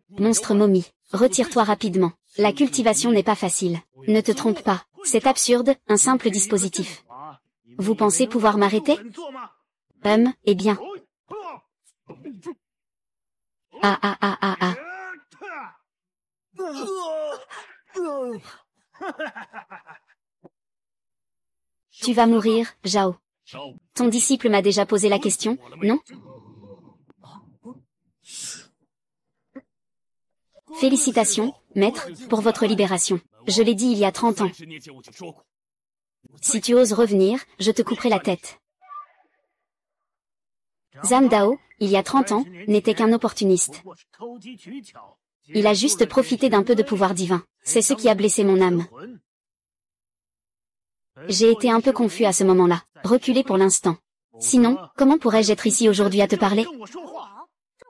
Monstre momie, retire-toi rapidement. La cultivation n'est pas facile. Ne te trompe pas, c'est absurde, un simple dispositif. Vous pensez pouvoir m'arrêter? Eh bien. Ah. Tu vas mourir, Zhao. Ton disciple m'a déjà posé la question, non? Félicitations, maître, pour votre libération. Je l'ai dit il y a 30 ans. Si tu oses revenir, je te couperai la tête. Zhang Dao, il y a 30 ans, n'était qu'un opportuniste. Il a juste profité d'un peu de pouvoir divin. C'est ce qui a blessé mon âme. J'ai été un peu confus à ce moment-là, reculé pour l'instant. Sinon, comment pourrais-je être ici aujourd'hui à te parler?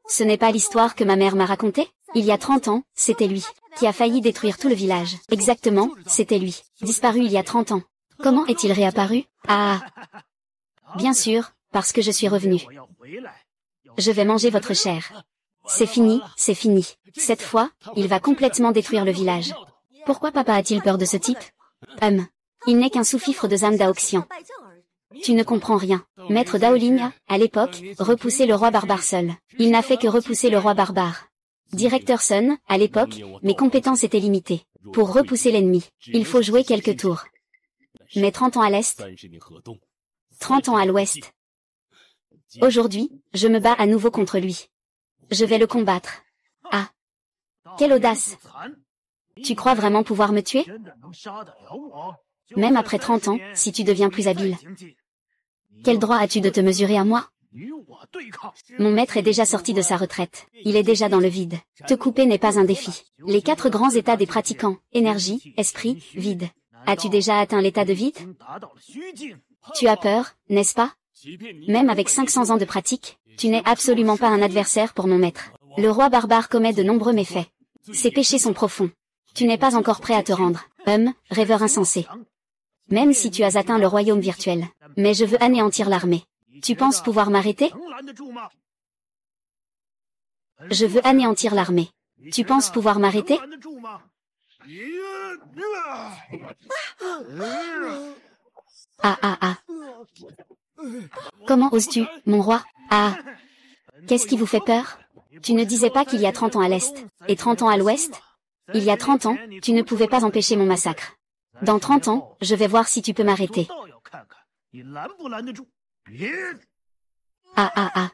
Ce n'est pas l'histoire que ma mère m'a racontée? Il y a 30 ans, c'était lui, qui a failli détruire tout le village. Exactement, c'était lui, disparu il y a 30 ans. Comment est-il réapparu? Ah! Bien sûr, parce que je suis revenu. Je vais manger votre chair. C'est fini, c'est fini. Cette fois, il va complètement détruire le village. Pourquoi papa a-t-il peur de ce type? Il n'est qu'un sous-fifre de Zhang Daoxian. Tu ne comprends rien. Maître Daoling a, à l'époque, repoussé le roi barbare seul. Il n'a fait que repousser le roi barbare. Directeur Sun, à l'époque, mes compétences étaient limitées. Pour repousser l'ennemi, il faut jouer quelques tours. Mais 30 ans à l'est, 30 ans à l'ouest. Aujourd'hui, je me bats à nouveau contre lui. Je vais le combattre. Ah! Quelle audace! Tu crois vraiment pouvoir me tuer? Même après 30 ans, si tu deviens plus habile. Quel droit as-tu de te mesurer à moi? Mon maître est déjà sorti de sa retraite. Il est déjà dans le vide. Te couper n'est pas un défi. Les 4 grands états des pratiquants, énergie, esprit, vide. As-tu déjà atteint l'état de vide? Tu as peur, n'est-ce pas? Même avec 500 ans de pratique, tu n'es absolument pas un adversaire pour mon maître. Le roi barbare commet de nombreux méfaits. Ses péchés sont profonds. Tu n'es pas encore prêt à te rendre. Rêveur insensé. Même si tu as atteint le royaume virtuel. Mais je veux anéantir l'armée. Tu penses pouvoir m'arrêter? Je veux anéantir l'armée. Tu penses pouvoir m'arrêter? Ah. Comment oses-tu, mon roi? Ah. Qu'est-ce qui vous fait peur? Tu ne disais pas qu'il y a 30 ans à l'est, et 30 ans à l'ouest? Il y a 30 ans, tu ne pouvais pas empêcher mon massacre. Dans 30 ans, je vais voir si tu peux m'arrêter. Ah ah ah.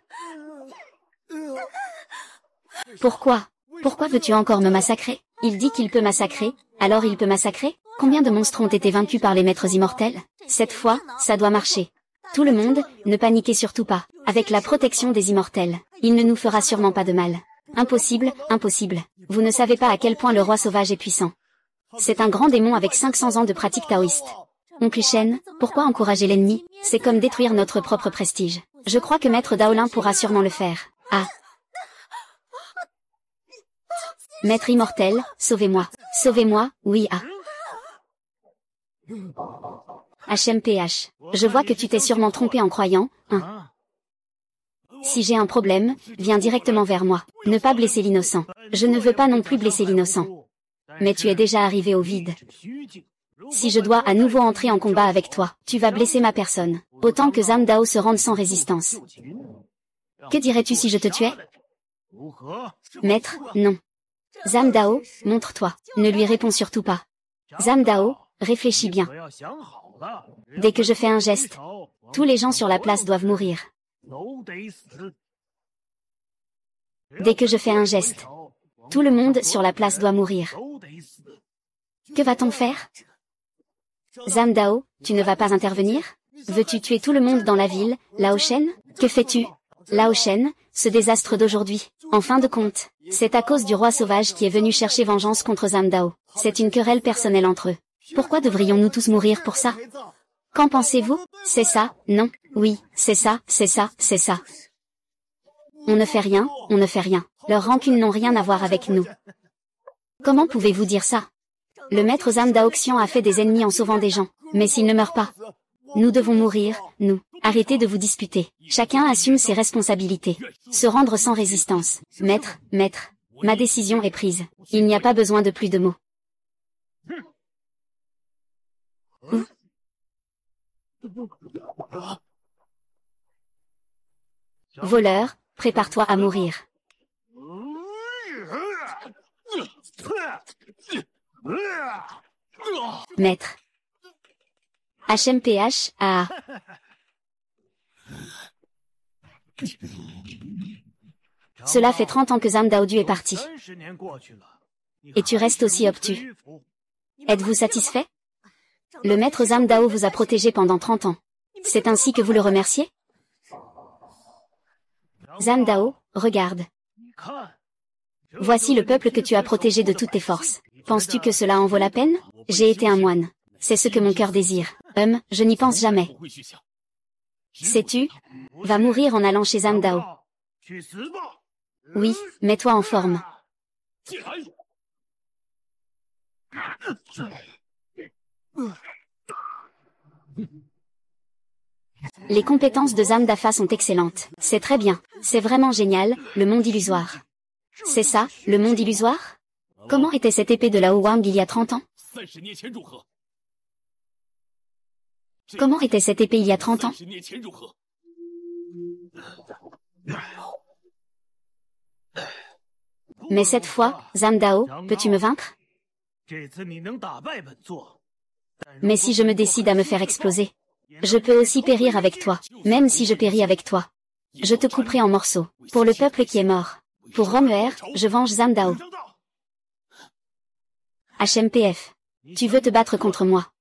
Pourquoi? Pourquoi veux-tu encore me massacrer? Il dit qu'il peut massacrer, alors il peut massacrer? Combien de monstres ont été vaincus par les maîtres immortels? Cette fois, ça doit marcher. Tout le monde, ne paniquez surtout pas. Avec la protection des immortels, il ne nous fera sûrement pas de mal. Impossible, impossible. Vous ne savez pas à quel point le roi sauvage est puissant. C'est un grand démon avec 500 ans de pratique taoïste. Oncle Shen, pourquoi encourager l'ennemi? C'est comme détruire notre propre prestige. Je crois que Maître Daolin pourra sûrement le faire. Ah. Maître immortel, sauvez-moi. Sauvez-moi, oui ah. HMPH. Je vois que tu t'es sûrement trompé en croyant, hein. Si j'ai un problème, viens directement vers moi. Ne pas blesser l'innocent. Je ne veux pas non plus blesser l'innocent. Mais tu es déjà arrivé au vide. Si je dois à nouveau entrer en combat avec toi, tu vas blesser ma personne. Autant que Zhang Dao se rende sans résistance. Que dirais-tu si je te tuais? Maître, non. Zhang Dao, montre-toi. Ne lui réponds surtout pas. Zhang Dao, réfléchis bien. Dès que je fais un geste, tous les gens sur la place doivent mourir. Dès que je fais un geste, tout le monde sur la place doit mourir. Que va-t-on faire? Zhang Dao, tu ne vas pas intervenir? Veux-tu tuer tout le monde dans la ville, Lao Shen? Que fais-tu? Lao Shen, ce désastre d'aujourd'hui, en fin de compte, c'est à cause du roi sauvage qui est venu chercher vengeance contre Zhang Dao. C'est une querelle personnelle entre eux. Pourquoi devrions-nous tous mourir pour ça? Qu'en pensez-vous? C'est ça, non, oui, c'est ça, c'est ça, c'est ça. On ne fait rien, on ne fait rien. Leurs rancunes n'ont rien à voir avec nous. Comment pouvez-vous dire ça? Le maître Zhang Daoxian a fait des ennemis en sauvant des gens. Mais s'il ne meurt pas, nous devons mourir, nous. Arrêtez de vous disputer. Chacun assume ses responsabilités. Se rendre sans résistance. Maître, ma décision est prise. Il n'y a pas besoin de plus de mots. Voleur, prépare-toi à mourir. Maître. HMPH, ah. Cela fait 30 ans que Zhang Daodu est parti. Et tu restes aussi obtus. Êtes-vous satisfait? Le maître Zhang Dao vous a protégé pendant 30 ans. C'est ainsi que vous le remerciez? Zhang Dao, regarde. Voici le peuple que tu as protégé de toutes tes forces. Penses-tu que cela en vaut la peine? J'ai été un moine. C'est ce que mon cœur désire. Je n'y pense jamais. Sais-tu? Va mourir en allant chez Zhang Dao. Oui, mets-toi en forme. Les compétences de Zhang Dafa sont excellentes. C'est très bien. C'est vraiment génial, le monde illusoire. C'est ça, le monde illusoire? Comment était cette épée de Lao Wang il y a 30 ans? Comment était cette épée il y a 30 ans? Mais cette fois, Zhang Dao, peux-tu me vaincre? Mais si je me décide à me faire exploser, je peux aussi périr avec toi. Même si je péris avec toi, je te couperai en morceaux. Pour le peuple qui est mort. Pour Romeer, je venge Zhang Dao. HMPF. Tu veux te battre contre moi.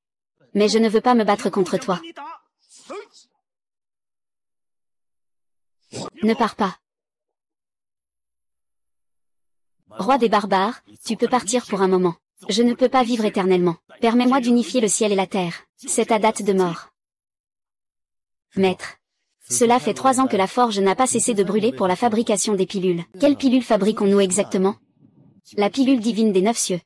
Mais je ne veux pas me battre contre toi. Ne pars pas. Roi des barbares, tu peux partir pour un moment. Je ne peux pas vivre éternellement. Permets-moi d'unifier le ciel et la terre. C'est ta date de mort. Maître. Cela fait 3 ans que la forge n'a pas cessé de brûler pour la fabrication des pilules. Quelle pilule fabriquons-nous exactement? La pilule divine des 9 cieux.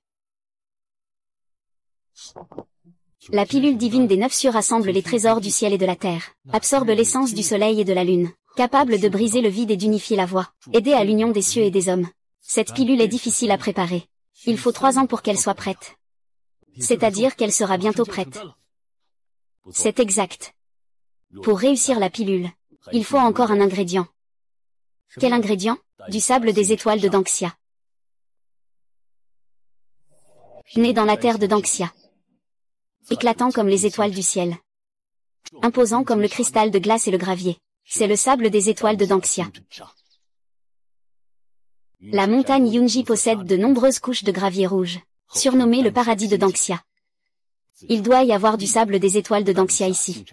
La pilule divine des 9 cieux rassemble les trésors du ciel et de la terre, absorbe l'essence du soleil et de la lune, capable de briser le vide et d'unifier la voie, aider à l'union des cieux et des hommes. Cette pilule est difficile à préparer. Il faut 3 ans pour qu'elle soit prête. C'est-à-dire qu'elle sera bientôt prête. C'est exact. Pour réussir la pilule, il faut encore un ingrédient. Quel ingrédient? Du sable des étoiles de Danxia. Né dans la terre de Danxia. Éclatant comme les étoiles du ciel. Imposant comme le cristal de glace et le gravier. C'est le sable des étoiles de Danxia. La montagne Yunji possède de nombreuses couches de gravier rouge, surnommé le paradis de Danxia. Il doit y avoir du sable des étoiles de Danxia ici.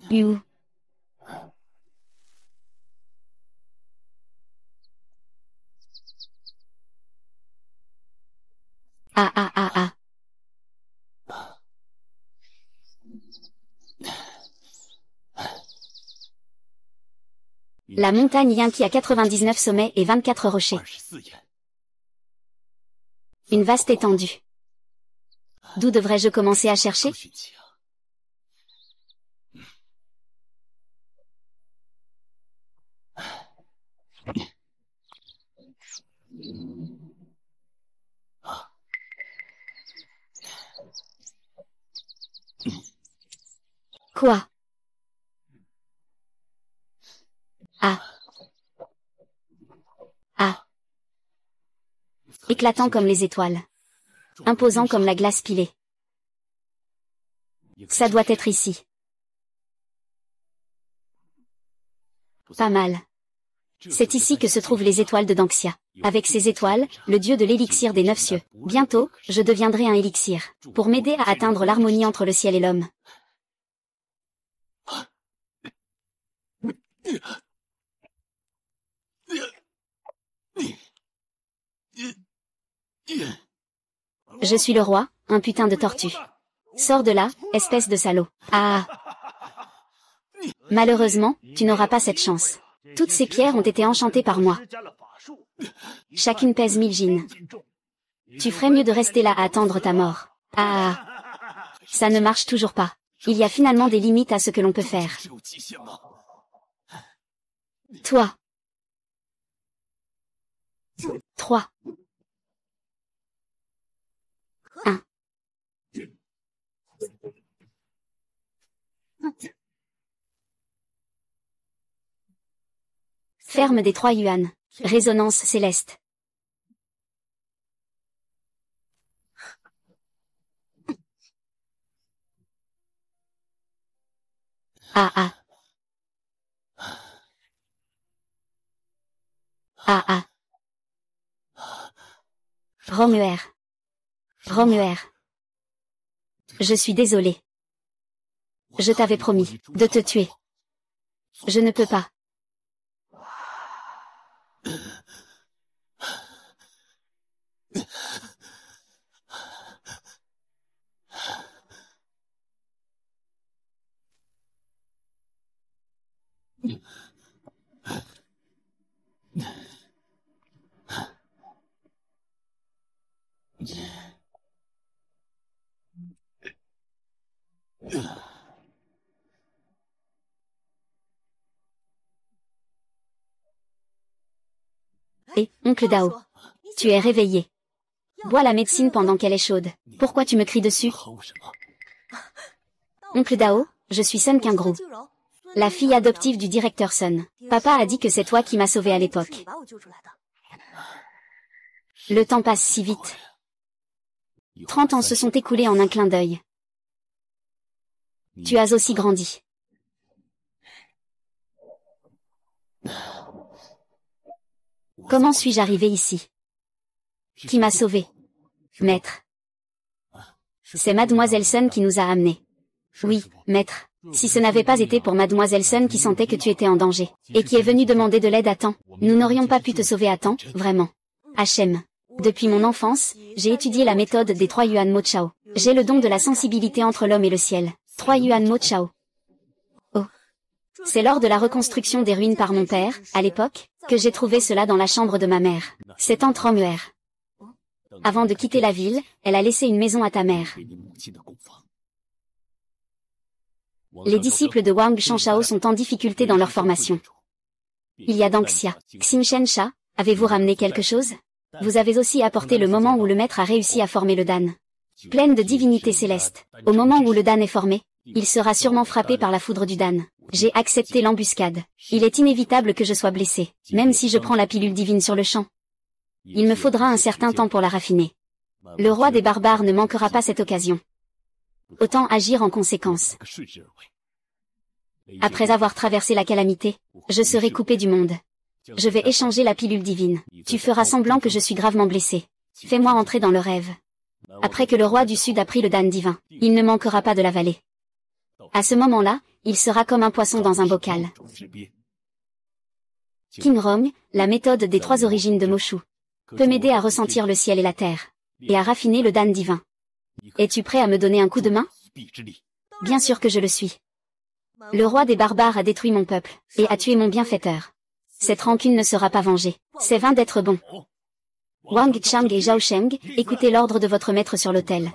You. Ah ah ah ah. La montagne Yinki a 99 sommets et 24 rochers. Une vaste étendue. D'où devrais-je commencer à chercher? Quoi? Ah. Ah. Éclatant comme les étoiles. Imposant comme la glace pilée. Ça doit être ici. Pas mal. C'est ici que se trouvent les étoiles de Danxia. Avec ces étoiles, le dieu de l'élixir des 9 cieux. Bientôt, je deviendrai un élixir, pour m'aider à atteindre l'harmonie entre le ciel et l'homme. Je suis le roi, un putain de tortue. Sors de là, espèce de salaud. Ah. Malheureusement, tu n'auras pas cette chance. Toutes ces pierres ont été enchantées par moi. Chacune pèse 1000 jins. Tu ferais mieux de rester là à attendre ta mort. Ah. Ça ne marche toujours pas. Il y a finalement des limites à ce que l'on peut faire. Toi. 3. 1. Ferme des 3 yuan. Résonance céleste. Ah ah. Ah ah. Romuer. Romuer. Je suis désolé. Je t'avais promis de te tuer. Je ne peux pas. Et, oncle Dao. Tu es réveillé. Bois la médecine pendant qu'elle est chaude. Pourquoi tu me cries dessus? Oncle Dao, je suis Sun Qingru. La fille adoptive du directeur Sun. Papa a dit que c'est toi qui m'as sauvé à l'époque. Le temps passe si vite. 30 ans se sont écoulés en un clin d'œil. Tu as aussi grandi. Comment suis-je arrivé ici? Qui m'a sauvé? Maître. C'est Mademoiselle Sun qui nous a amenés. Oui, maître. Si ce n'avait pas été pour Mademoiselle Sun qui sentait que tu étais en danger, et qui est venue demander de l'aide à temps, nous n'aurions pas pu te sauver à temps, vraiment. Hachem. Depuis mon enfance, j'ai étudié la méthode des 3 Yuan Mo Chao. J'ai le don de la sensibilité entre l'homme et le ciel. 3 Yuan Mo Chao. Oh. C'est lors de la reconstruction des ruines par mon père, à l'époque, que j'ai trouvé cela dans la chambre de ma mère. C'est tante Romuer. Avant de quitter la ville, elle a laissé une maison à ta mère. Les disciples de Wang Shanshao sont en difficulté dans leur formation. Il y a Danxia. Xingchen Sha, avez-vous ramené quelque chose? Vous avez aussi apporté le moment où le maître a réussi à former le Dan. Pleine de divinité céleste. Au moment où le Dan est formé, il sera sûrement frappé par la foudre du Dan. J'ai accepté l'embuscade. Il est inévitable que je sois blessé, même si je prends la pilule divine sur le champ. Il me faudra un certain temps pour la raffiner. Le roi des barbares ne manquera pas cette occasion. Autant agir en conséquence. Après avoir traversé la calamité, je serai coupé du monde. Je vais échanger la pilule divine. Tu feras semblant que je suis gravement blessé. Fais-moi entrer dans le rêve. Après que le roi du Sud a pris le Dan divin, il ne manquera pas de l'avaler. À ce moment-là, il sera comme un poisson dans un bocal. King Rong, la méthode des 3 origines de Moshu, peut m'aider à ressentir le ciel et la terre, et à raffiner le Dan divin. Es-tu prêt à me donner un coup de main? Bien sûr que je le suis. Le roi des barbares a détruit mon peuple, et a tué mon bienfaiteur. Cette rancune ne sera pas vengée. C'est vain d'être bon. Wang Chang et Zhao Sheng, écoutez l'ordre de votre maître sur l'autel.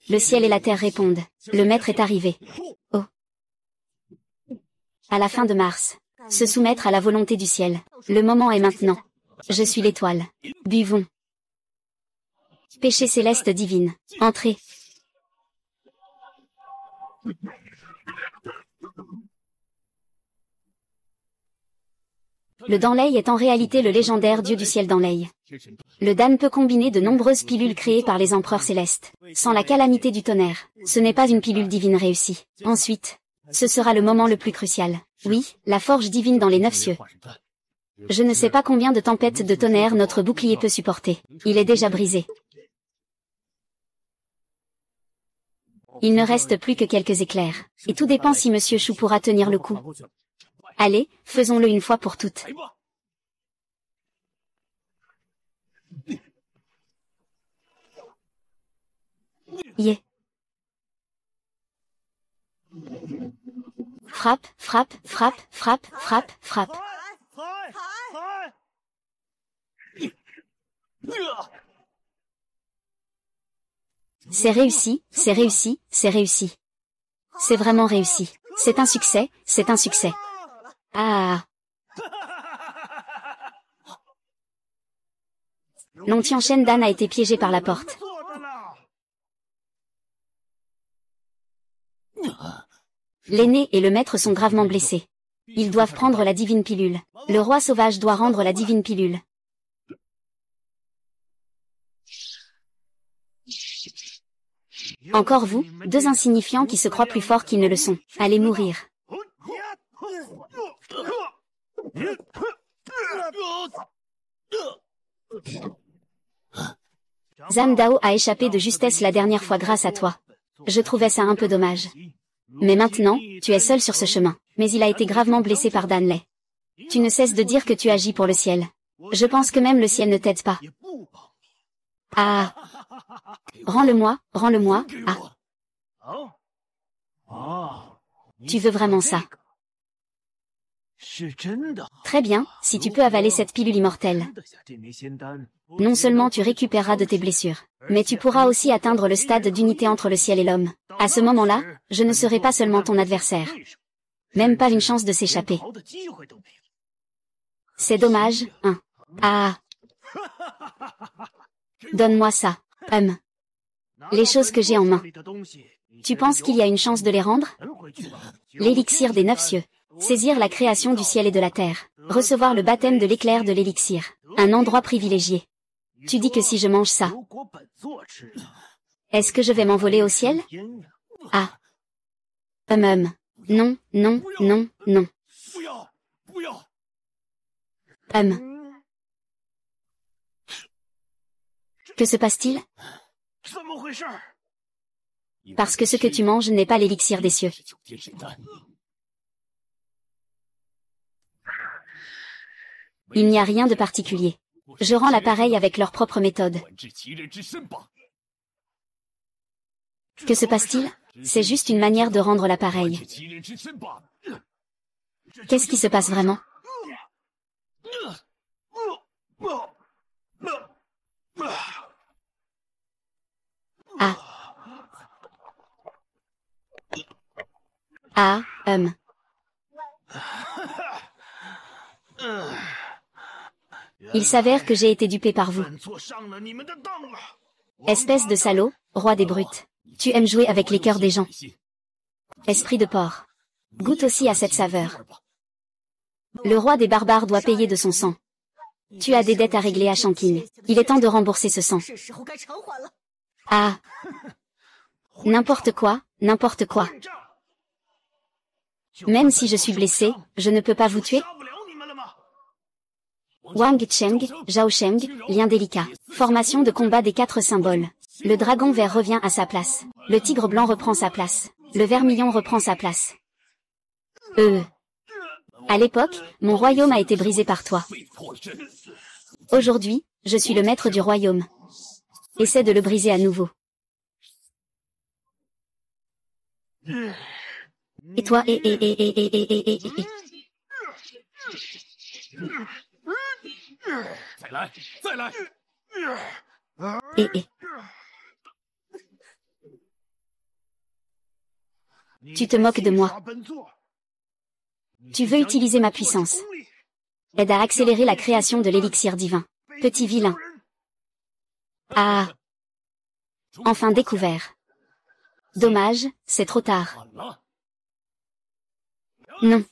Le ciel et la terre répondent. Le maître est arrivé. Oh. À la fin de mars. Se soumettre à la volonté du ciel. Le moment est maintenant. Je suis l'étoile. Buvons. Péché céleste divine. Entrez. Le Danlei est en réalité le légendaire dieu du ciel Danlei. Le Dan peut combiner de nombreuses pilules créées par les empereurs célestes. Sans la calamité du tonnerre, ce n'est pas une pilule divine réussie. Ensuite, ce sera le moment le plus crucial. Oui, la forge divine dans les 9 cieux. Je ne sais pas combien de tempêtes de tonnerre notre bouclier peut supporter. Il est déjà brisé. Il ne reste plus que quelques éclairs. Et tout dépend si Monsieur Chou pourra tenir le coup. Allez, faisons-le une fois pour toutes. Yeah. Frappe, frappe, frappe, frappe, frappe, frappe. C'est réussi, c'est réussi, c'est réussi. C'est vraiment réussi. C'est un succès, c'est un succès. Ah. L'Ontian Dan a été piégé par la porte. L'aîné et le maître sont gravement blessés. Ils doivent prendre la divine pilule. Le roi sauvage doit rendre la divine pilule. Encore vous, 2 insignifiants qui se croient plus forts qu'ils ne le sont. Allez mourir. Zhang Dao a échappé de justesse la dernière fois grâce à toi. Je trouvais ça un peu dommage. Mais maintenant, tu es seul sur ce chemin. Mais il a été gravement blessé par Dan Lei. Tu ne cesses de dire que tu agis pour le ciel. Je pense que même le ciel ne t'aide pas. Ah. Rends-le-moi, rends-le-moi, ah. Tu veux vraiment ça? Très bien, si tu peux avaler cette pilule immortelle. Non seulement tu récupéreras de tes blessures, mais tu pourras aussi atteindre le stade d'unité entre le ciel et l'homme. À ce moment-là, je ne serai pas seulement ton adversaire. Même pas une chance de s'échapper. C'est dommage, hein. Ah. Donne-moi ça, les choses que j'ai en main. Tu penses qu'il y a une chance de les rendre? L'élixir des 9 cieux. Saisir la création du ciel et de la terre. Recevoir le baptême de l'éclair de l'élixir. Un endroit privilégié. Tu dis que si je mange ça, est-ce que je vais m'envoler au ciel? Ah. Non, non, non, non. Que se passe-t-il? Parce que ce que tu manges n'est pas l'élixir des cieux. Il n'y a rien de particulier. Je rends l'appareil avec leur propre méthode. Que se passe-t-il? C'est juste une manière de rendre l'appareil. Qu'est-ce qui se passe vraiment? Ah. Ah, Il s'avère que j'ai été dupé par vous. Espèce de salaud, roi des brutes. Tu aimes jouer avec les cœurs des gens. Esprit de porc. Goûte aussi à cette saveur. Le roi des barbares doit payer de son sang. Tu as des dettes à régler à Shanking. Il est temps de rembourser ce sang. Ah. N'importe quoi, n'importe quoi. Même si je suis blessé, je ne peux pas vous tuer. Wang Cheng, Zhao Sheng, lien délicat. Formation de combat des 4 symboles. Le dragon vert revient à sa place. Le tigre blanc reprend sa place. Le vermillon reprend sa place. À l'époque, mon royaume a été brisé par toi. Aujourd'hui, je suis le maître du royaume. Essaie de le briser à nouveau. Et toi, Tu te moques de moi. Tu veux utiliser ma puissance. Aide à accélérer la création de l'élixir divin. Petit vilain. Ah. Enfin découvert. Dommage, c'est trop tard. Non.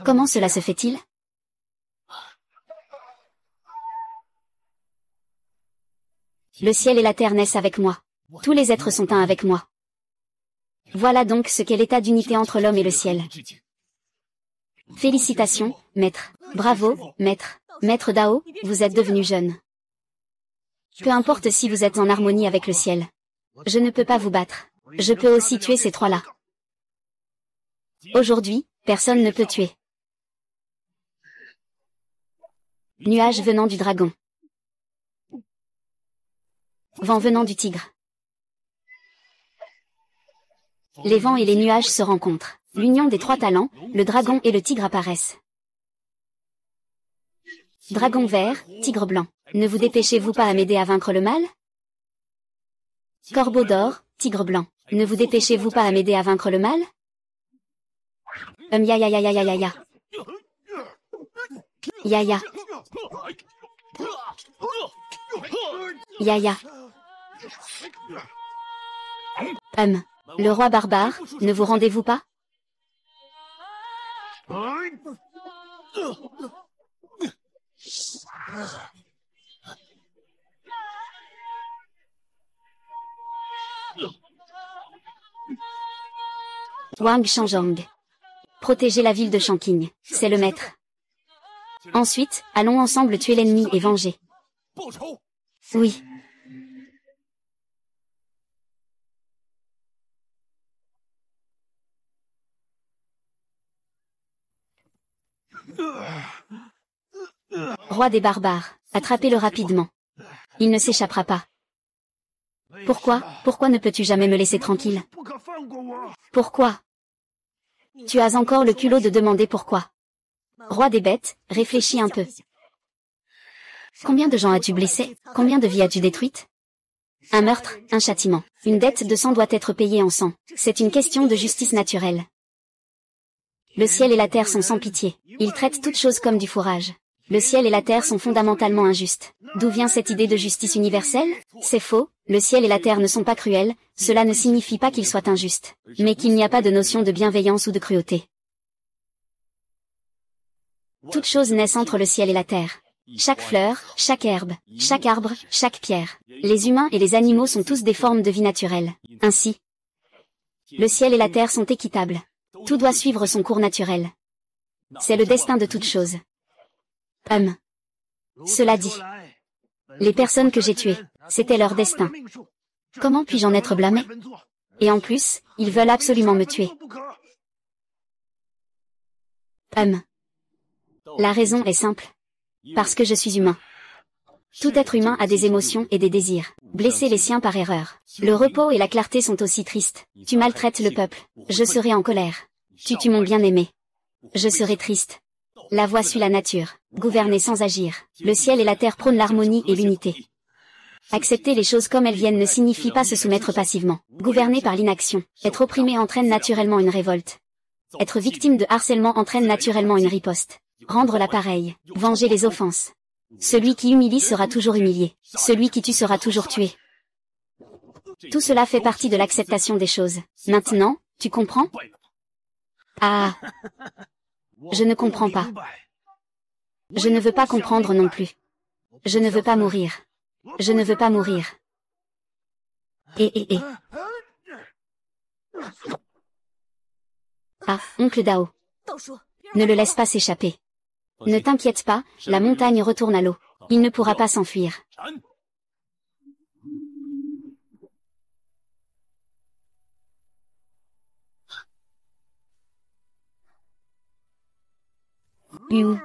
Comment cela se fait-il? Le ciel et la terre naissent avec moi. Tous les êtres sont un avec moi. Voilà donc ce qu'est l'état d'unité entre l'homme et le ciel. Félicitations, maître. Bravo, maître. Maître Dao, vous êtes devenu jeune. Peu importe si vous êtes en harmonie avec le ciel. Je ne peux pas vous battre. Je peux aussi tuer ces trois-là. Aujourd'hui, personne ne peut tuer. Nuage venant du dragon. Vent venant du tigre. Les vents et les nuages se rencontrent. L'union des 3 talents, le dragon et le tigre apparaissent. Dragon vert, tigre blanc. Ne vous dépêchez-vous pas à m'aider à vaincre le mal? Corbeau d'or, tigre blanc. Ne vous dépêchez-vous pas à m'aider à vaincre le mal? Ya ya ya ya ya ya ya. Ya ya. Ya ya. Le roi barbare, ne vous rendez-vous pas? Wang Shanzhong. Protéger la ville de Shanking, c'est le maître. Ensuite, allons ensemble tuer l'ennemi et venger. Oui. Roi des barbares, attrapez-le rapidement. Il ne s'échappera pas. Pourquoi ne peux-tu jamais me laisser tranquille? Pourquoi? Tu as encore le culot de demander pourquoi. Roi des bêtes, réfléchis un peu. Combien de gens as-tu blessé? Combien de vies as-tu détruites? Un meurtre, un châtiment. Une dette de sang doit être payée en sang. C'est une question de justice naturelle. Le ciel et la terre sont sans pitié. Ils traitent toutes choses comme du fourrage. Le ciel et la terre sont fondamentalement injustes. D'où vient cette idée de justice universelle? C'est faux, le ciel et la terre ne sont pas cruels, cela ne signifie pas qu'ils soient injustes, mais qu'il n'y a pas de notion de bienveillance ou de cruauté. Toutes choses naissent entre le ciel et la terre. Chaque fleur, chaque herbe, chaque arbre, chaque pierre. Les humains et les animaux sont tous des formes de vie naturelle. Ainsi, le ciel et la terre sont équitables. Tout doit suivre son cours naturel. C'est le destin de toute chose. Cela dit, les personnes que j'ai tuées, c'était leur destin. Comment puis-je en être blâmé? Et en plus, ils veulent absolument me tuer. La raison est simple. Parce que je suis humain. Tout être humain a des émotions et des désirs. Blesser les siens par erreur. Le repos et la clarté sont aussi tristes. Tu maltraites le peuple. Je serai en colère. Tu tues mon bien-aimé. Je serai triste. La voie suit la nature. Gouverner sans agir. Le ciel et la terre prônent l'harmonie et l'unité. Accepter les choses comme elles viennent ne signifie pas se soumettre passivement. Gouverner par l'inaction. Être opprimé entraîne naturellement une révolte. Être victime de harcèlement entraîne naturellement une riposte. Rendre l'appareil. Venger les offenses. Celui qui humilie sera toujours humilié. Celui qui tue sera toujours tué. Tout cela fait partie de l'acceptation des choses. Maintenant, tu comprends? Ah. Je ne comprends pas. Je ne veux pas comprendre non plus. Je ne veux pas mourir. Je ne veux pas mourir. Ah, oncle Dao. Ne le laisse pas s'échapper. Ne t'inquiète pas, la montagne retourne à l'eau. Il ne pourra pas s'enfuir. Yu.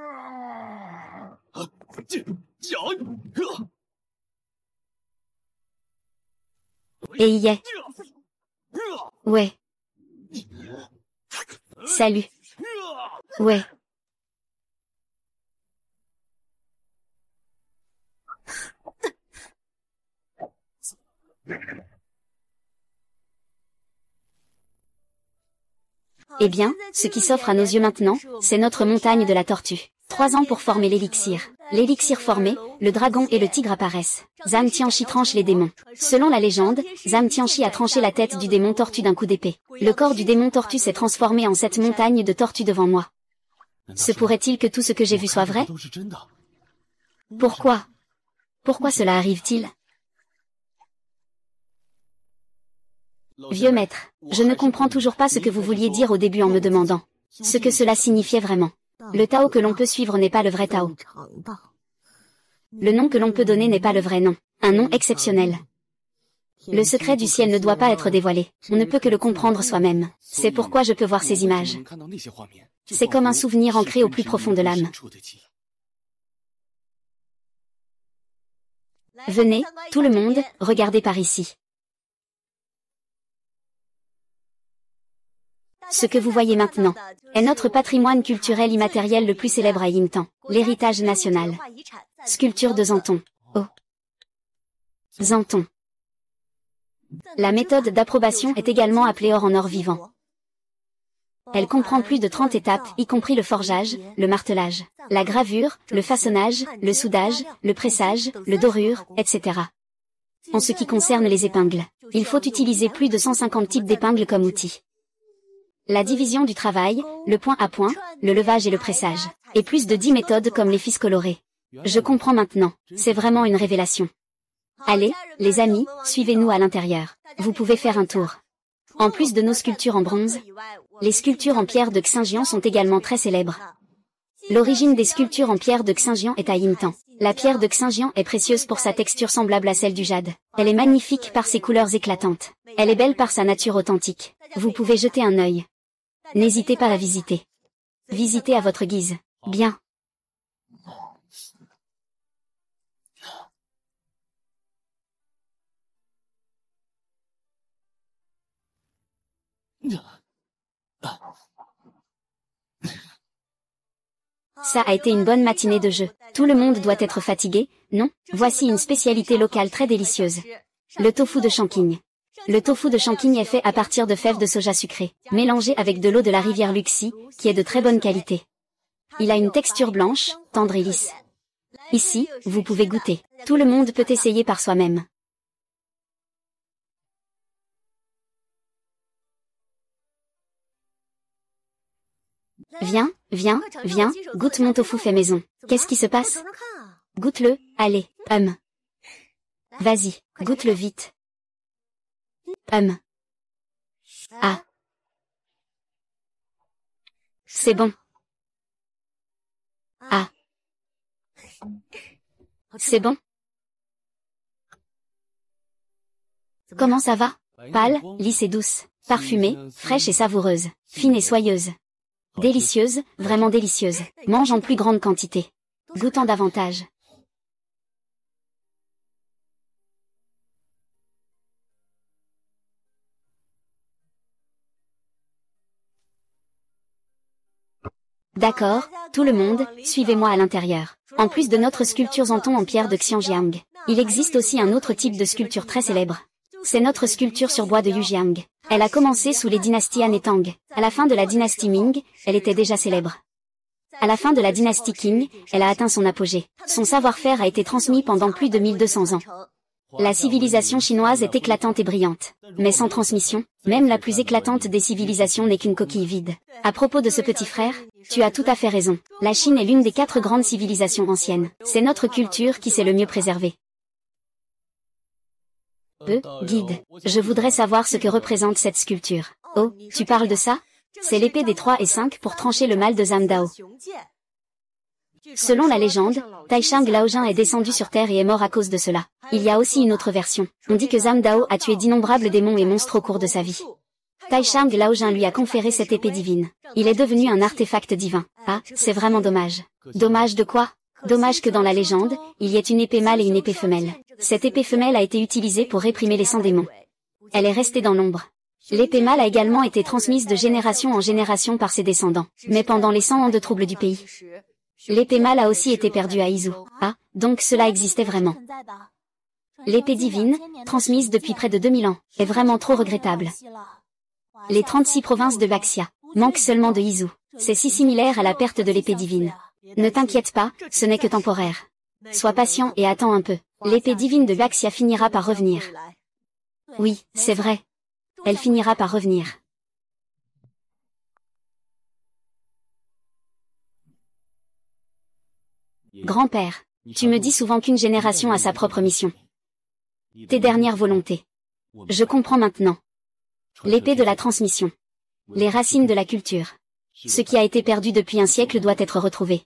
Et y est. Ouais. Salut. Ouais. Eh bien, ce qui s'offre à nos yeux maintenant, c'est notre montagne de la tortue. 3 ans pour former l'élixir. L'élixir formé, le dragon et le tigre apparaissent. Zhang Tianchi tranche les démons. Selon la légende, Zhang Tianchi a tranché la tête du démon tortue d'un coup d'épée. Le corps du démon tortue s'est transformé en cette montagne de tortues devant moi. Se pourrait-il que tout ce que j'ai vu soit vrai? Pourquoi? Pourquoi cela arrive-t-il? Vieux maître, je ne comprends toujours pas ce que vous vouliez dire au début en me demandant ce que cela signifiait vraiment. Le Tao que l'on peut suivre n'est pas le vrai Tao. Le nom que l'on peut donner n'est pas le vrai nom. Un nom exceptionnel. Le secret du ciel ne doit pas être dévoilé. On ne peut que le comprendre soi-même. C'est pourquoi je peux voir ces images. C'est comme un souvenir ancré au plus profond de l'âme. Venez, tout le monde, regardez par ici. Ce que vous voyez maintenant est notre patrimoine culturel immatériel le plus célèbre à Yingtan, l'héritage national. Sculpture de Zanton. Oh. Zanton. La méthode d'approbation est également appelée or en or vivant. Elle comprend plus de 30 étapes, y compris le forgeage, le martelage, la gravure, le façonnage, le soudage, le pressage, le dorure, etc. En ce qui concerne les épingles, il faut utiliser plus de 150 types d'épingles comme outil. La division du travail, le point à point, le levage et le pressage, et plus de 10 méthodes comme les fils colorés. Je comprends maintenant, c'est vraiment une révélation. Allez, les amis, suivez-nous à l'intérieur. Vous pouvez faire un tour. En plus de nos sculptures en bronze, les sculptures en pierre de Xinjiang sont également très célèbres. L'origine des sculptures en pierre de Xinjiang est à Yingtan. La pierre de Xinjiang est précieuse pour sa texture semblable à celle du jade. Elle est magnifique par ses couleurs éclatantes. Elle est belle par sa nature authentique. Vous pouvez jeter un œil. N'hésitez pas à visiter. Visitez à votre guise. Bien. Ça a été une bonne matinée de jeu. Tout le monde doit être fatigué, non? Voici une spécialité locale très délicieuse. Le tofu de Shanqing. Le tofu de Shanqing est fait à partir de fèves de soja sucrées, mélangées avec de l'eau de la rivière Luxi, qui est de très bonne qualité. Il a une texture blanche, tendre et lisse. Ici, vous pouvez goûter. Tout le monde peut essayer par soi-même. Viens, viens, viens, goûte mon tofu fait maison. Qu'est-ce qui se passe? Goûte-le, allez, Vas-y, goûte-le vite. Ah. C'est bon. Ah. C'est bon. Comment ça va? Pâle, lisse et douce, parfumée, fraîche et savoureuse, fine et soyeuse. Délicieuse, vraiment délicieuse. Mange en plus grande quantité. Goûtant davantage. D'accord, tout le monde, suivez-moi à l'intérieur. En plus de notre sculpture Zanton en pierre de Xinjiang, il existe aussi un autre type de sculpture très célèbre. C'est notre sculpture sur bois de Yujiang. Elle a commencé sous les dynasties Han et Tang. À la fin de la dynastie Ming, elle était déjà célèbre. À la fin de la dynastie Qing, elle a atteint son apogée. Son savoir-faire a été transmis pendant plus de 1200 ans. La civilisation chinoise est éclatante et brillante. Mais sans transmission, même la plus éclatante des civilisations n'est qu'une coquille vide. À propos de ce petit frère, tu as tout à fait raison. La Chine est l'une des 4 grandes civilisations anciennes. C'est notre culture qui s'est le mieux préservée. Guide. Je voudrais savoir ce que représente cette sculpture. Oh, tu parles de ça? C'est l'épée des 3 et 5 pour trancher le mal de Zamdao. Selon la légende, Taishang Laojun est descendu sur Terre et est mort à cause de cela. Il y a aussi une autre version. On dit que Zamdao a tué d'innombrables démons et monstres au cours de sa vie. Taishang Laojun lui a conféré cette épée divine. Il est devenu un artefact divin. Ah, c'est vraiment dommage. Dommage de quoi? Dommage que dans la légende, il y ait une épée mâle et une épée femelle. Cette épée femelle a été utilisée pour réprimer les 100 démons. Elle est restée dans l'ombre. L'épée mâle a également été transmise de génération en génération par ses descendants. Mais pendant les 100 ans de troubles du pays, l'épée mâle a aussi été perdue à Izu. Ah, donc cela existait vraiment. L'épée divine, transmise depuis près de 2000 ans, est vraiment trop regrettable. Les 36 provinces de Baxia manquent seulement de Izu. C'est si similaire à la perte de l'épée divine. Ne t'inquiète pas, ce n'est que temporaire. Sois patient et attends un peu. L'épée divine de Baxia finira par revenir. Oui, c'est vrai. Elle finira par revenir. Grand-père, tu me dis souvent qu'une génération a sa propre mission. Tes dernières volontés. Je comprends maintenant. L'épée de la transmission. Les racines de la culture. Ce qui a été perdu depuis un siècle doit être retrouvé.